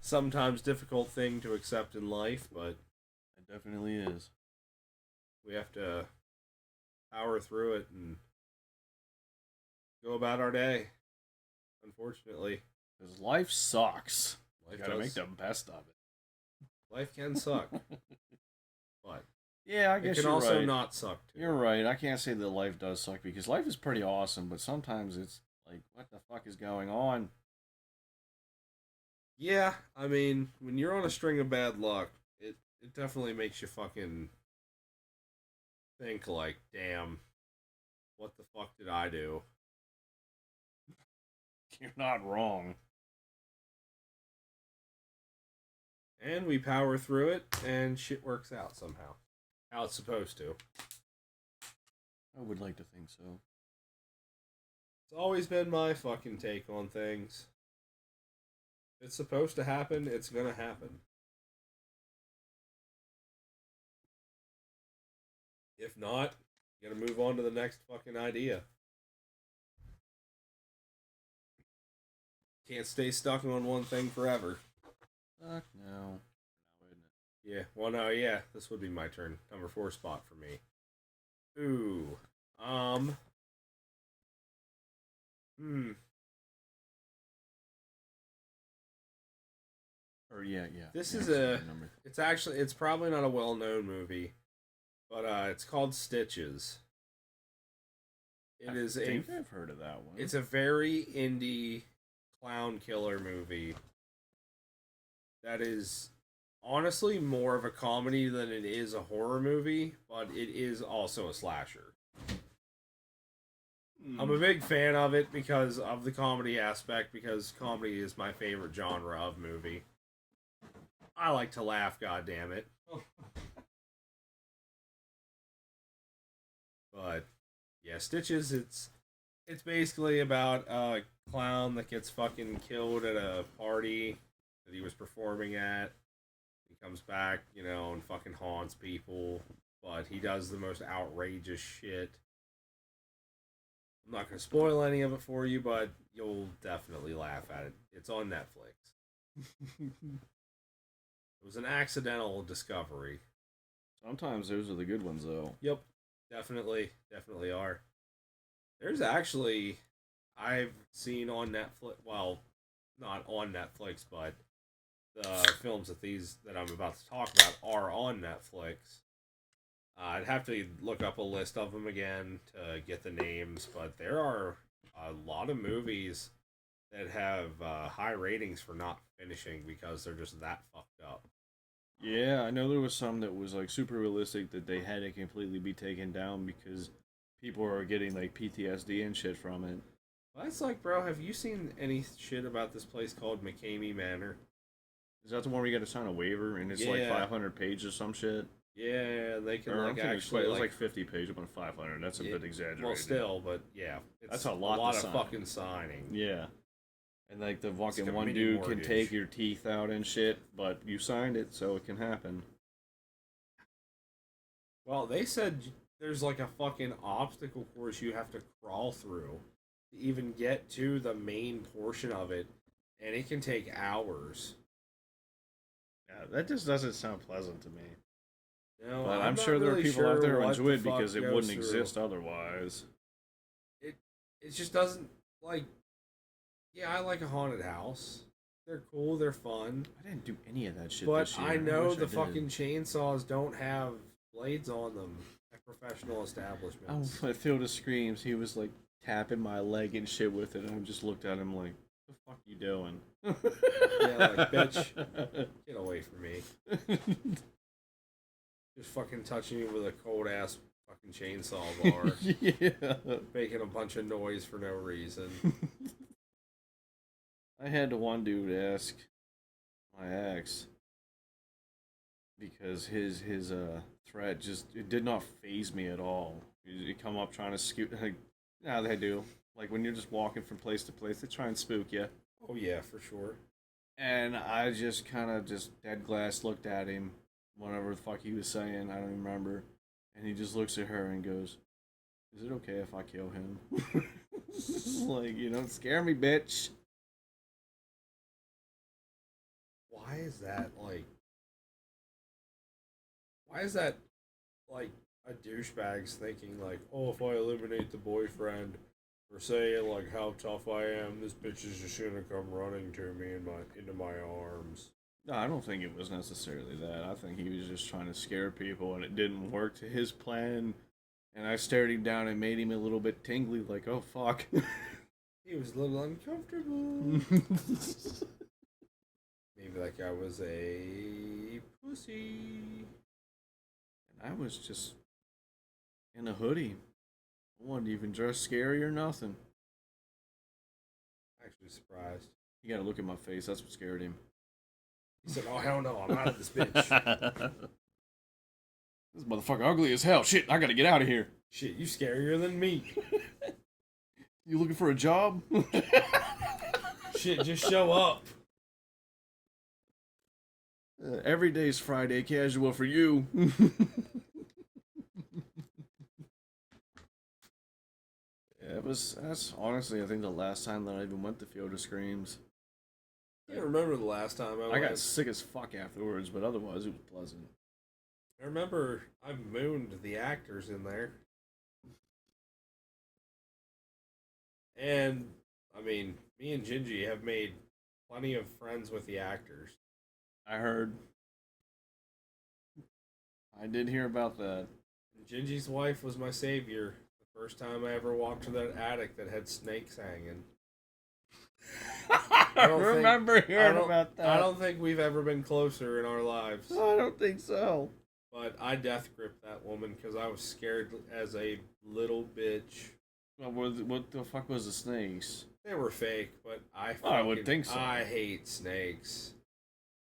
sometimes difficult thing to accept in life, but It definitely is. we have to power through it and go about our day. Unfortunately, Because life sucks. You life gotta does. make the best of Life can suck, it. but Yeah, I it guess can you're also right. not suck too. You're right. I can't say that life does suck because life is pretty awesome, but sometimes it's like, what the fuck is going on? Yeah, I mean, when you're on a string of bad luck, it definitely makes you fucking think like, damn, what the fuck did I do? You're not wrong. And we power through it, and shit works out somehow, how it's supposed to. I would like to think so. It's always been my fucking take on things. If it's supposed to happen, it's gonna happen. If not, you gotta move on to the next fucking idea. Can't stay stuck on one thing forever. Fuck no. No, isn't Yeah, well, no, yeah, this would be my turn. Number four spot for me. Ooh, um, hmm. it? Or yeah. This is Next is a. my number. It's probably not a well-known movie, but it's called Stitches. It is I a. think I've heard of that one. It's a very indie clown killer movie that is honestly more of a comedy than it is a horror movie, but it is also a slasher. I'm a big fan of it because of the comedy aspect, because comedy is my favorite genre of movie. I like to laugh, god damn it. But yeah, Stitches, it's basically about a clown that gets fucking killed at a party that he was performing at. He comes back, and fucking haunts people, but he does the most outrageous shit. I'm not gonna spoil any of it for you, but you'll definitely laugh at it. It's on Netflix. It was an accidental discovery. Sometimes those are the good ones, though. Yep, definitely are. There's actually I've seen on Netflix. Well, not on Netflix, but the films that I'm about to talk about are on Netflix. I'd have to look up a list of them again to get the names, but there are a lot of movies that have high ratings for not finishing because they're just that fucked up. Yeah, I know there was some that was like super realistic that they had to completely be taken down because people are getting like PTSD and shit from it. Well, that's like, bro, have you seen any shit about this place called McCamey Manor? Is that the one where you got to sign a waiver and it's like Yeah. 500 pages or some shit? Yeah, they can Or, like it actually was like 50 pages on 500. That's a bit exaggerated. Well, still, but yeah, it's That's a lot of to sign. fucking signing. Yeah. And like the fucking like a one mini dude can mortgage. take your teeth out and shit, but you signed it, so it can happen. Well, they said there's like a fucking obstacle course you have to crawl through to even get to the main portion of it, and it can take hours. Yeah, that just doesn't sound pleasant to me. No, But I'm not sure there are really people sure out there who what enjoy the it because fuck it goes wouldn't through. exist otherwise. It just doesn't like. Yeah, I like a haunted house. They're cool. They're fun. I didn't do any of that shit But this year. I know wish the I did. fucking chainsaws don't have blades on them at professional establishments. I feel the screams. He was like tapping my leg and shit with it, and I just looked at him like, "The fuck you doing?" Yeah, like, bitch, get away from me. Just fucking touching me with a cold ass fucking chainsaw bar, Yeah. making a bunch of noise for no reason. I had the one dude ask my ex because his threat just it did not phase me at all. He come up trying to scoot like yeah they do. Like when you're just walking from place to place, they try and spook you. Oh yeah, for sure. And I just kind of just dead glass looked at him, whatever the fuck he was saying, I don't even remember. And he just looks at her and goes, "Is it okay if I kill him?" Like, you don't scare me, bitch. Why is that like? Why is that like a douchebag's thinking like, oh, if I eliminate the boyfriend or say like how tough I am, this bitch is just gonna come running to me into my arms. No, I don't think it was necessarily that. I think he was just trying to scare people, and it didn't work to his plan. And I stared him down and made him a little bit tingly, like, oh, fuck. He was a little uncomfortable. Maybe that guy was a pussy. And I was just in a hoodie. I wasn't even dressed scary or nothing. Actually surprised. You gotta look at my face. That's what scared him. He said, "Oh hell no, I'm out of this bitch." This motherfucker ugly as hell. Shit, I gotta get out of here. Shit, you scarier than me. You looking for a job? Shit, just show up. Every day's Friday casual for you. Yeah, that's honestly, I think the last time that I even went to Field of Screams. I can't remember the last time I I went. got sick as fuck afterwards, but otherwise it was pleasant. I remember I mooned the actors in there. And, I mean, me and Gingy have made plenty of friends with the actors. I heard. I did hear about that. Gingy's wife was my savior the first time I ever walked to that attic that had snakes hanging. I remember hearing about that. I don't think we've ever been closer in our lives. I don't think so. But I death gripped that woman because I was scared as a little bitch. What the fuck was the snakes? They were fake, but I would think so. I hate snakes.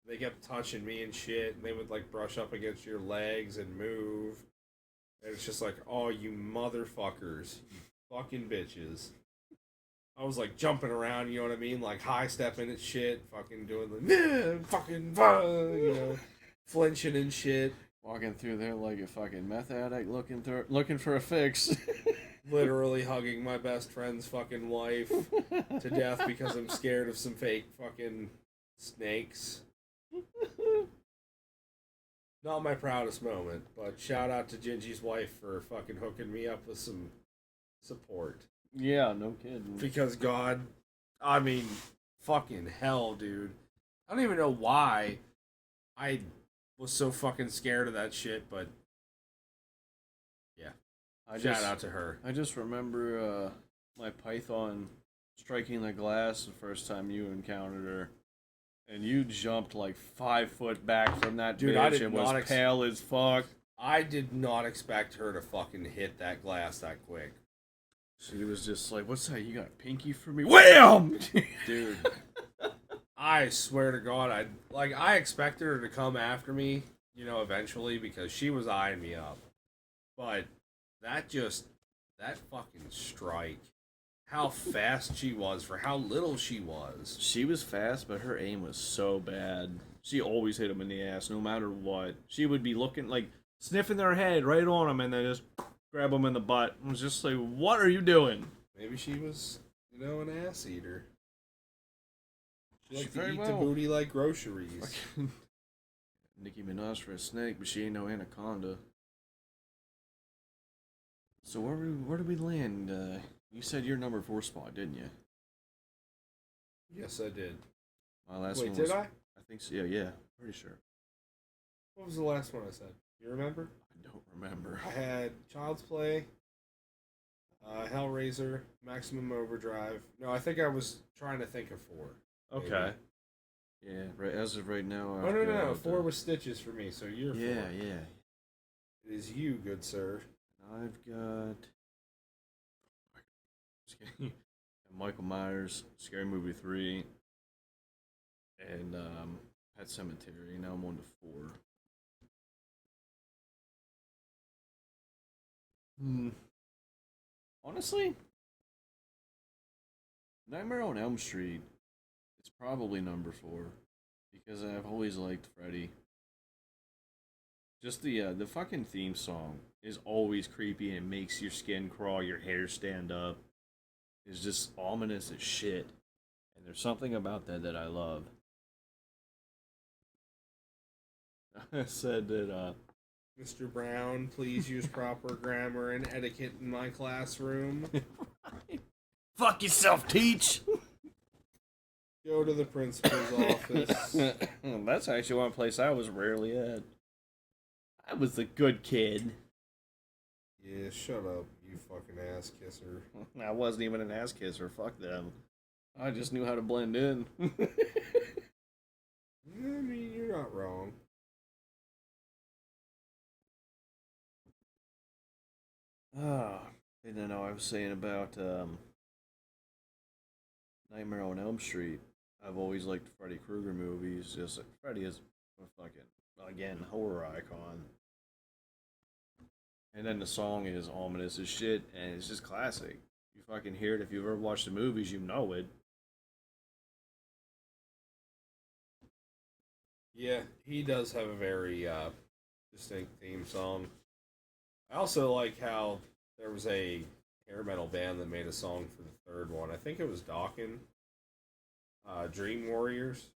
They kept touching me and shit, and they would like brush up against your legs and move. And it's just like, oh, you motherfuckers, you fucking bitches. I was like jumping around, you know what I mean, like high stepping at shit, fucking doing the fucking, you know, flinching and shit. Walking through there like a fucking meth addict looking for a fix. Literally hugging my best friend's fucking wife to death because I'm scared of some fake fucking snakes. Not my proudest moment, but shout out to Gingy's wife for fucking hooking me up with some support. Yeah, no kidding. Because God, I mean, fucking hell, dude. I don't even know why I was so fucking scared of that shit, but yeah. Shout out to her. I just remember my python striking the glass the first time you encountered her. And you jumped like 5 foot back from that Dude, bitch I did and not was pale as fuck. I did not expect her to fucking hit that glass that quick. She was just like, what's that? You got a pinky for me? Wham! Dude. I swear to God, I expected her to come after me, eventually because she was eyeing me up. But that just that fucking strike, how fast she was for how little she was. She was fast, but her aim was so bad. She always hit him in the ass, no matter what. She would be looking like sniffing their head right on him, and then just grab him in the butt. I was just like, "What are you doing?" Maybe she was, an ass eater. She liked to very eat the well. booty like groceries. Nicki Minaj for a snake, but she ain't no anaconda. So where did we land? You said your number 4 spot, didn't you? Yes, I did. My last Wait, one did was, I? I think so. Yeah, pretty sure. What was the last one I said? You remember? I don't remember. I had Child's Play, Hellraiser, Maximum Overdrive. No, I think I was trying to think of 4. Okay. Yeah, right. As of right now, Oh, no. 4 was Stitches for me, so you're 4. Yeah. It is you, good sir. I've got. Just kidding. Michael Myers, Scary Movie 3, and Pet Cemetery. Now I'm on to 4. Honestly, Nightmare on Elm Street. It's probably number 4 because I've always liked Freddy. Just the fucking theme song is always creepy and it makes your skin crawl, your hair stand up. It's just ominous as shit. And there's something about that I love. I said that Mr. Brown, please use proper grammar and etiquette in my classroom. fuck yourself, teach. Go to the principal's office. That's actually one place I was rarely at. I was a good kid. Yeah, shut up, you fucking ass kisser. I wasn't even an ass kisser. Fuck them. I just knew how to blend in. I mean, you're not wrong. And then I was saying about Nightmare on Elm Street. I've always liked Freddy Krueger movies. Just like Freddy is a fucking, again, horror icon. And then the song is ominous as shit, and it's just classic. You fucking hear it if you've ever watched the movies, you know it. Yeah, he does have a very distinct theme song. I also like how there was a hair metal band that made a song for the third one. I think it was Dawkins. Dream Warriors.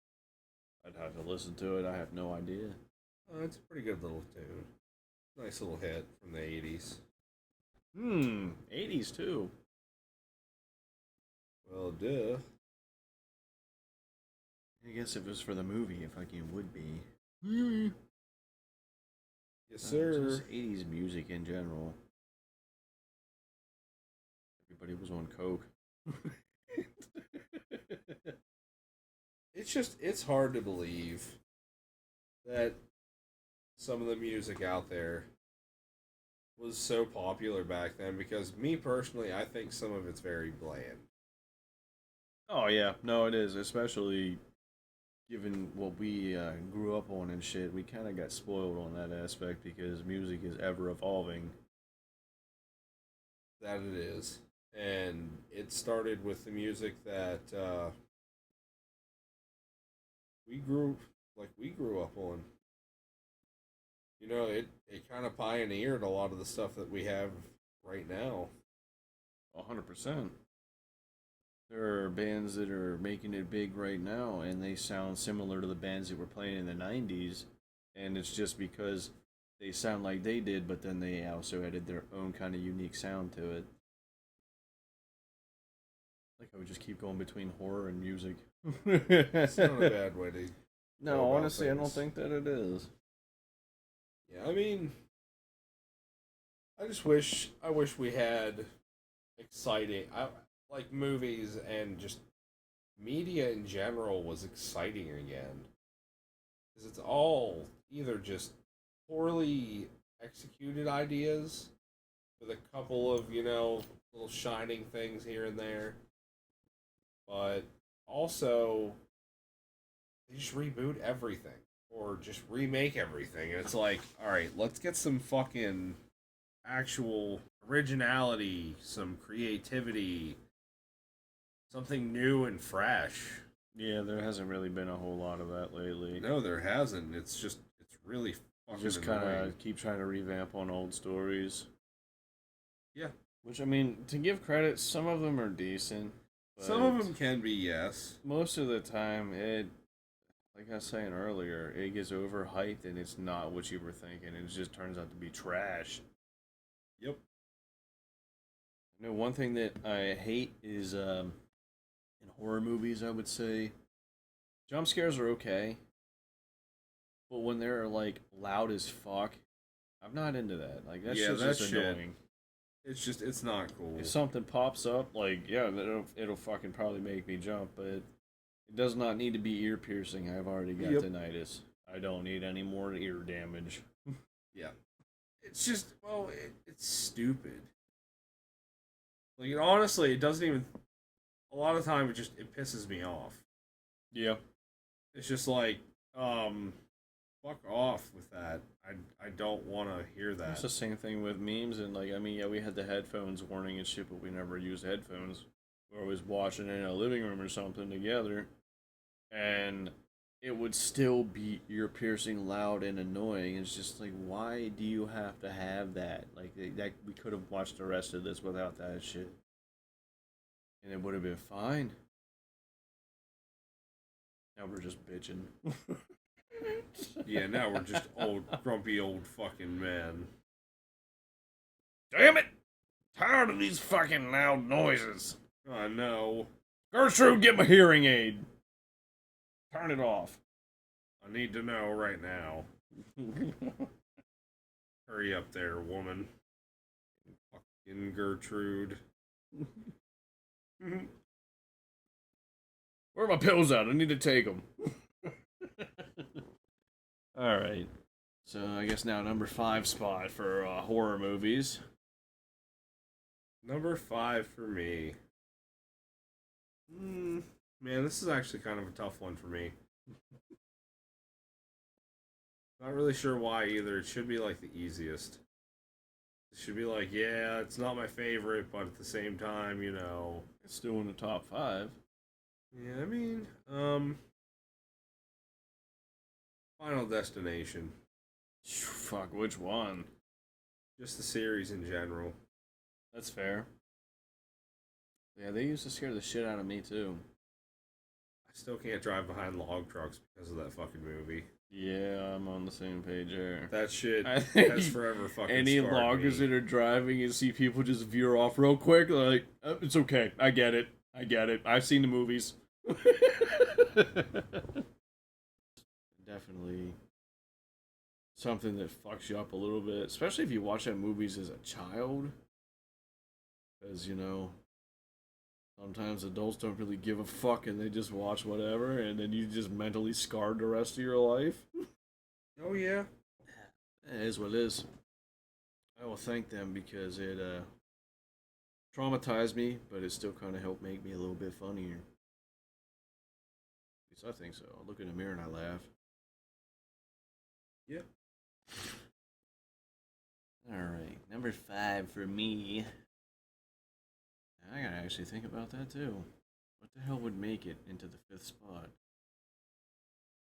I'd have to listen to it. I have no idea. It's a pretty good little tune. Nice little hit from the 80s. 80s too. Well, duh. I guess if it was for the movie, it fucking would be. Yes, sir. Just 80s music in general. Everybody was on coke. It's hard to believe that some of the music out there was so popular back then because me personally, I think some of it's very bland. Oh yeah, no, it is. Especially given what we grew up on and shit, we kind of got spoiled on that aspect because music is ever evolving. That it is. And it started with the music that we grew up on. It kind of pioneered a lot of the stuff that we have right now. 100%. There are bands that are making it big right now, and they sound similar to the bands that were playing in the 90s, and it's just because they sound like they did, but then they also added their own kind of unique sound to it. Like I would just keep going between horror and music. It's not a bad way to. No, go about honestly, I don't things. think that it is. Yeah, I mean, I wish we had exciting. Like movies and just media in general was exciting again. Because it's all either just poorly executed ideas with a couple of, little shining things here and there. But also, they just reboot everything. or just remake everything. And it's like, all right, let's get some fucking actual originality, some creativity, something new and fresh. Yeah, there hasn't really been a whole lot of that lately. No, there hasn't. It's really fucking Just kind annoying. of keep trying to revamp on old stories. Yeah. Which, I mean, to give credit, some of them are decent. Some of them can be, yes. Most of the time, like I was saying earlier, it gets overhyped and it's not what you were thinking. It just turns out to be trash. Yep. You know, one thing that I hate is in horror movies, I would say, jump scares are okay. But when they're, like, loud as fuck, I'm not into that. Like, that shit's that just shit. annoying. It's not cool. If something pops up, like, yeah, it'll fucking probably make me jump, but it does not need to be ear piercing. I've already got tinnitus. I don't need any more ear damage. Yeah. It's just, well, it's stupid. Like, honestly, it doesn't even. A lot of time, it pisses me off. Yeah. It's just like, fuck off with that. I don't want to hear that. It's the same thing with memes, and, like, I mean, yeah, we had the headphones warning and shit, but we never used headphones. We're always watching in a living room or something together, and it would still be ear piercing, loud, and annoying. It's just like, why do you have to have that? Like, that we could have watched the rest of this without that shit, and it would have been fine. Now we're just bitching. Yeah, now we're just grumpy old fucking men. Damn it! Tired of these fucking loud noises. I know. Gertrude, get my hearing aid. Turn it off. I need to know right now. Hurry up there, woman. Fucking Gertrude. Where are my pills at? I need to take them. All right. So I guess now number 5 spot for horror movies. Number 5 for me. Man, this is actually kind of a tough one for me. Not really sure why either. It should be like the easiest. It should be like, yeah, it's not my favorite, but at the same time, you know. It's still in the top 5. Yeah, I mean, Final Destination. Fuck, which one? Just the series in general. That's fair. Yeah, they used to scare the shit out of me too. I still can't drive behind log trucks because of that fucking movie. Yeah, I'm on the same page here. That shit has forever fucking Any scarred loggers me. that are driving and see people just veer off real quick, they're like, oh, it's okay. I get it. I've seen the movies. Definitely something that fucks you up a little bit, especially if you watch that movies as a child. Because, you know, sometimes adults don't really give a fuck and they just watch whatever, and then you just mentally scarred the rest of your life. Oh, yeah. It is what it is. I will thank them because it traumatized me, but it still kind of helped make me a little bit funnier. At least I think so. I look in the mirror and I laugh. Yeah. Alright, number 5 for me. I gotta actually think about that too. What the hell would make it into the 5th spot?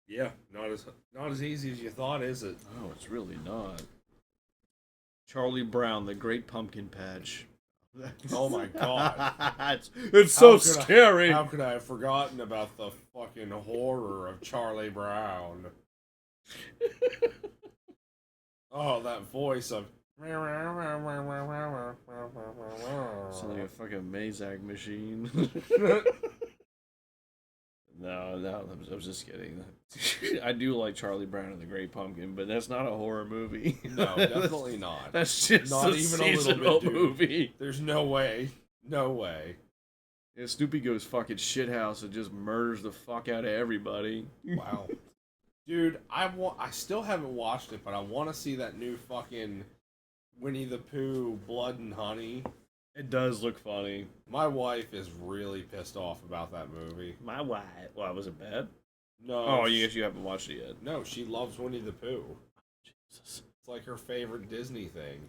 Yeah, not as easy as you thought, is it? Oh, it's really not. Charlie Brown, the Great Pumpkin Patch. Oh my god. it's so scary. How could I have forgotten about the fucking horror of Charlie Brown? Oh, that voice of. It's like a fucking Mazak machine. No, I was just kidding. I do like Charlie Brown and the Great Pumpkin, but that's not a horror movie. No, definitely not. That's just not a even a little bit, dude. movie. There's no way. No way. Yeah, Snoopy goes fucking shithouse and just murders the fuck out of everybody. Wow. Dude, I still haven't watched it, but I want to see that new fucking Winnie the Pooh Blood and Honey. It does look funny. My wife is really pissed off about that movie. My wife. Why, was it bad? No. Oh, you guess you haven't watched it yet. No, she loves Winnie the Pooh. Jesus. It's like her favorite Disney thing.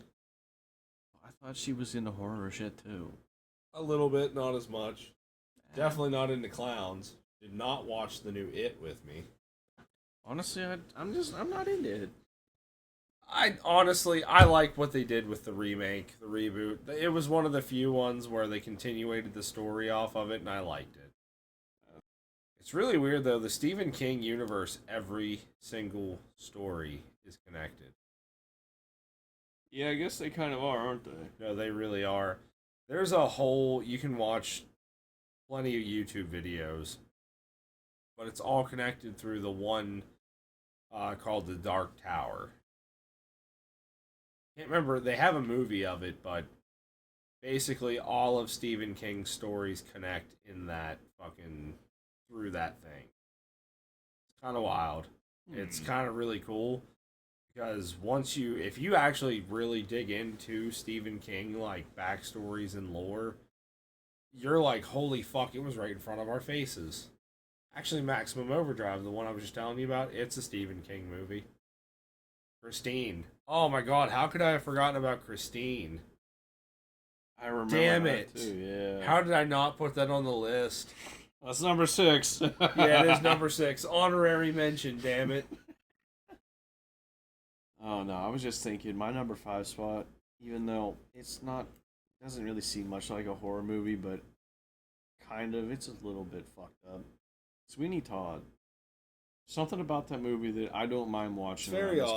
I thought she was into horror shit too. A little bit, not as much. Definitely not into clowns. Did not watch the new It with me. Honestly, I'm not into it. I like what they did with the remake, the reboot. It was one of the few ones where they continuated the story off of it, and I liked it. It's really weird though. The Stephen King universe, every single story is connected. Yeah, I guess they kind of are, aren't they? No, they really are. There's a whole you can watch plenty of YouTube videos, but it's all connected through the one called the Dark Tower. Can't remember. They have a movie of it, but basically all of Stephen King's stories connect in that fucking through that thing. It's kind of wild. It's kind of really cool because if you actually really dig into Stephen King like backstories and lore, you're like, holy fuck, it was right in front of our faces. Actually, Maximum Overdrive, the one I was just telling you about, it's a Stephen King movie. Christine. Oh my god, how could I have forgotten about Christine? I remember. Damn that it. too, yeah. How did I not put that on the list? That's number 6. Yeah, it is number 6. Honorary mention, damn it. Oh no, I was just thinking my number 5 spot, even though doesn't really seem much like a horror movie, but kind of, it's a little bit fucked up. Sweeney Todd. Something about that movie that I don't mind watching. It's very around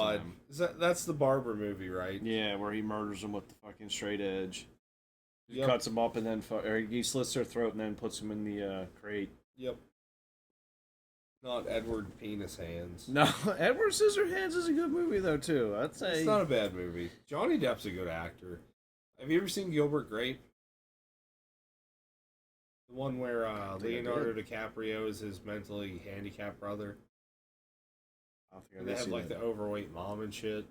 this odd. time. That's the Barber movie, right? Yeah, where he murders him with the fucking straight edge. He Yep. cuts him up and then or he slits their throat and then puts him in the crate. Yep. Not Edward Penis Hands. No, Edward Scissorhands is a good movie though too. I'd say It's not a bad movie. Johnny Depp's a good actor. Have you ever seen Gilbert Grape? The one where think I Leonardo DiCaprio is his mentally handicapped brother. I don't think And they have like the overweight mom and shit.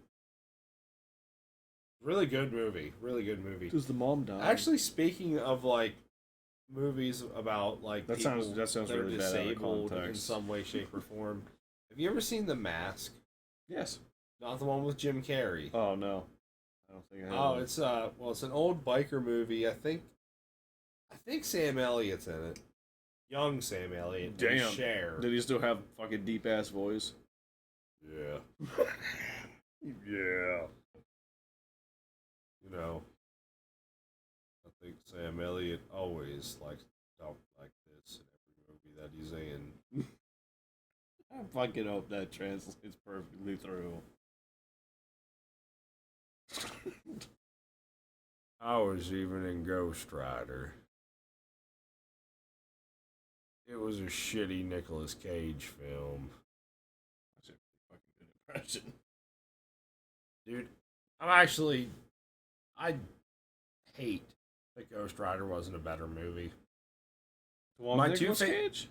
Really good movie. Really good movie. Does the mom die? Actually, speaking of like movies about like That people sounds that are really bad out of disabled in context. some way, shape, or form. Have you ever seen The Mask? Yes. Not the one with Jim Carrey. Oh no, I don't think I have. Oh, that. it's an old biker movie. I think Sam Elliott's in it. Young Sam Elliott. Damn. And Cher. Did he still have fucking deep ass voice? Yeah. Yeah. You know, I think Sam Elliott always likes to talk like this in every movie that he's in. I fucking hope that translates perfectly through. I was even in Ghost Rider. It was a shitty Nicolas Cage film. That's a fucking good impression. Dude, I hate that Ghost Rider wasn't a better movie. The one My with Nicolas two fa- Cage?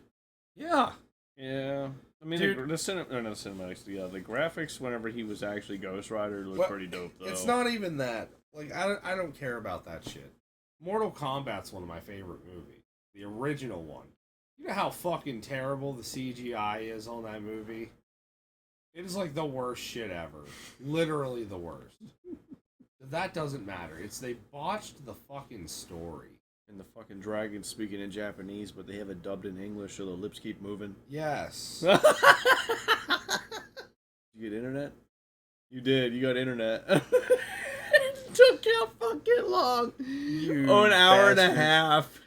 Yeah. Yeah. I mean, Dude. the cinematics, the graphics whenever he was actually Ghost Rider looked Well, pretty dope, though. It's not even that. Like, I don't care about that shit. Mortal Kombat's one of my favorite movies. The original one. You know how fucking terrible the CGI is on that movie? It is like the worst shit ever. Literally the worst. That doesn't matter. It's they botched the fucking story. And the fucking dragon speaking in Japanese, but they have it dubbed in English so the lips keep moving. Yes. You get internet? You did. You got internet. It took how fucking long? An hour and a half.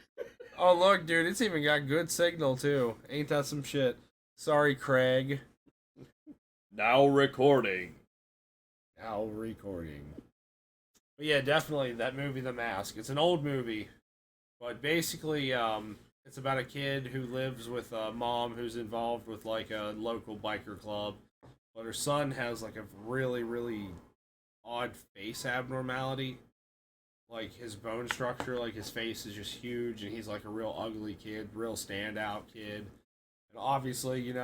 Oh, look, dude, it's even got good signal, too. Ain't that some shit? Sorry, Craig. Now recording. Now recording. But yeah, definitely that movie, The Mask. It's an old movie, but basically, it's about a kid who lives with a mom who's involved with like a local biker club, but her son has like a really, really odd face abnormality. Like his bone structure, like his face is just huge, and he's like a real ugly kid, real standout kid. And obviously,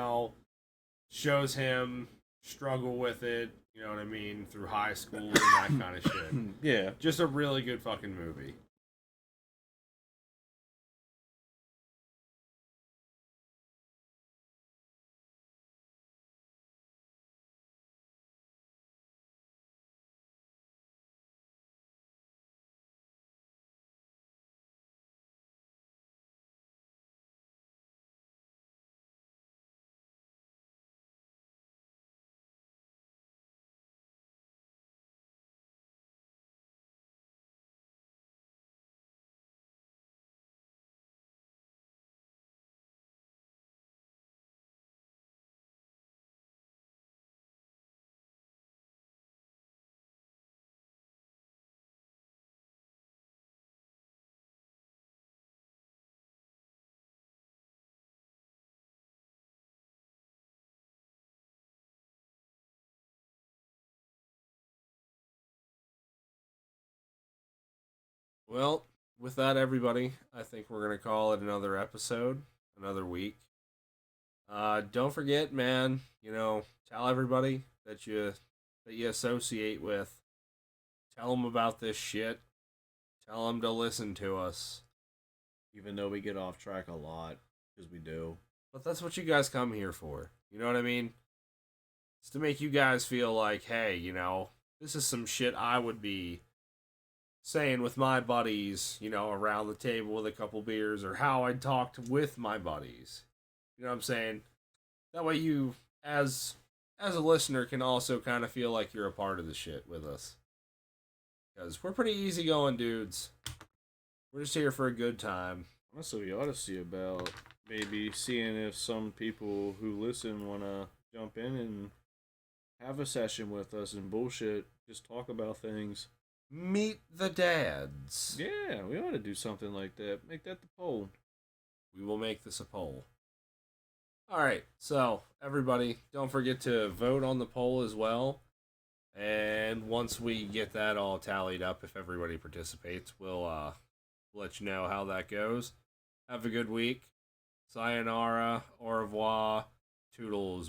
shows him struggle with it, you know what I mean, through high school and that kind of shit. Yeah. Just a really good fucking movie. Well, with that, everybody, I think we're gonna call it another episode, another week. Don't forget, man. Tell everybody that you associate with. Tell them about this shit. Tell them to listen to us. Even though we get off track a lot, because we do. But that's what you guys come here for. You know what I mean? It's to make you guys feel like, hey, this is some shit I would be saying with my buddies, around the table with a couple beers, or how I talked with my buddies. You know what I'm saying? That way you, as a listener, can also kind of feel like you're a part of the shit with us. Because we're pretty easygoing dudes. We're just here for a good time. Also, we ought to see about maybe seeing if some people who listen want to jump in and have a session with us and bullshit. Just talk about things. Meet the dads. Yeah, we ought to do something like that. Make that the poll. We will make this a poll. Alright, so everybody, don't forget to vote on the poll as well. And once we get that all tallied up, if everybody participates, we'll let you know how that goes. Have a good week. Sayonara, au revoir, toodles.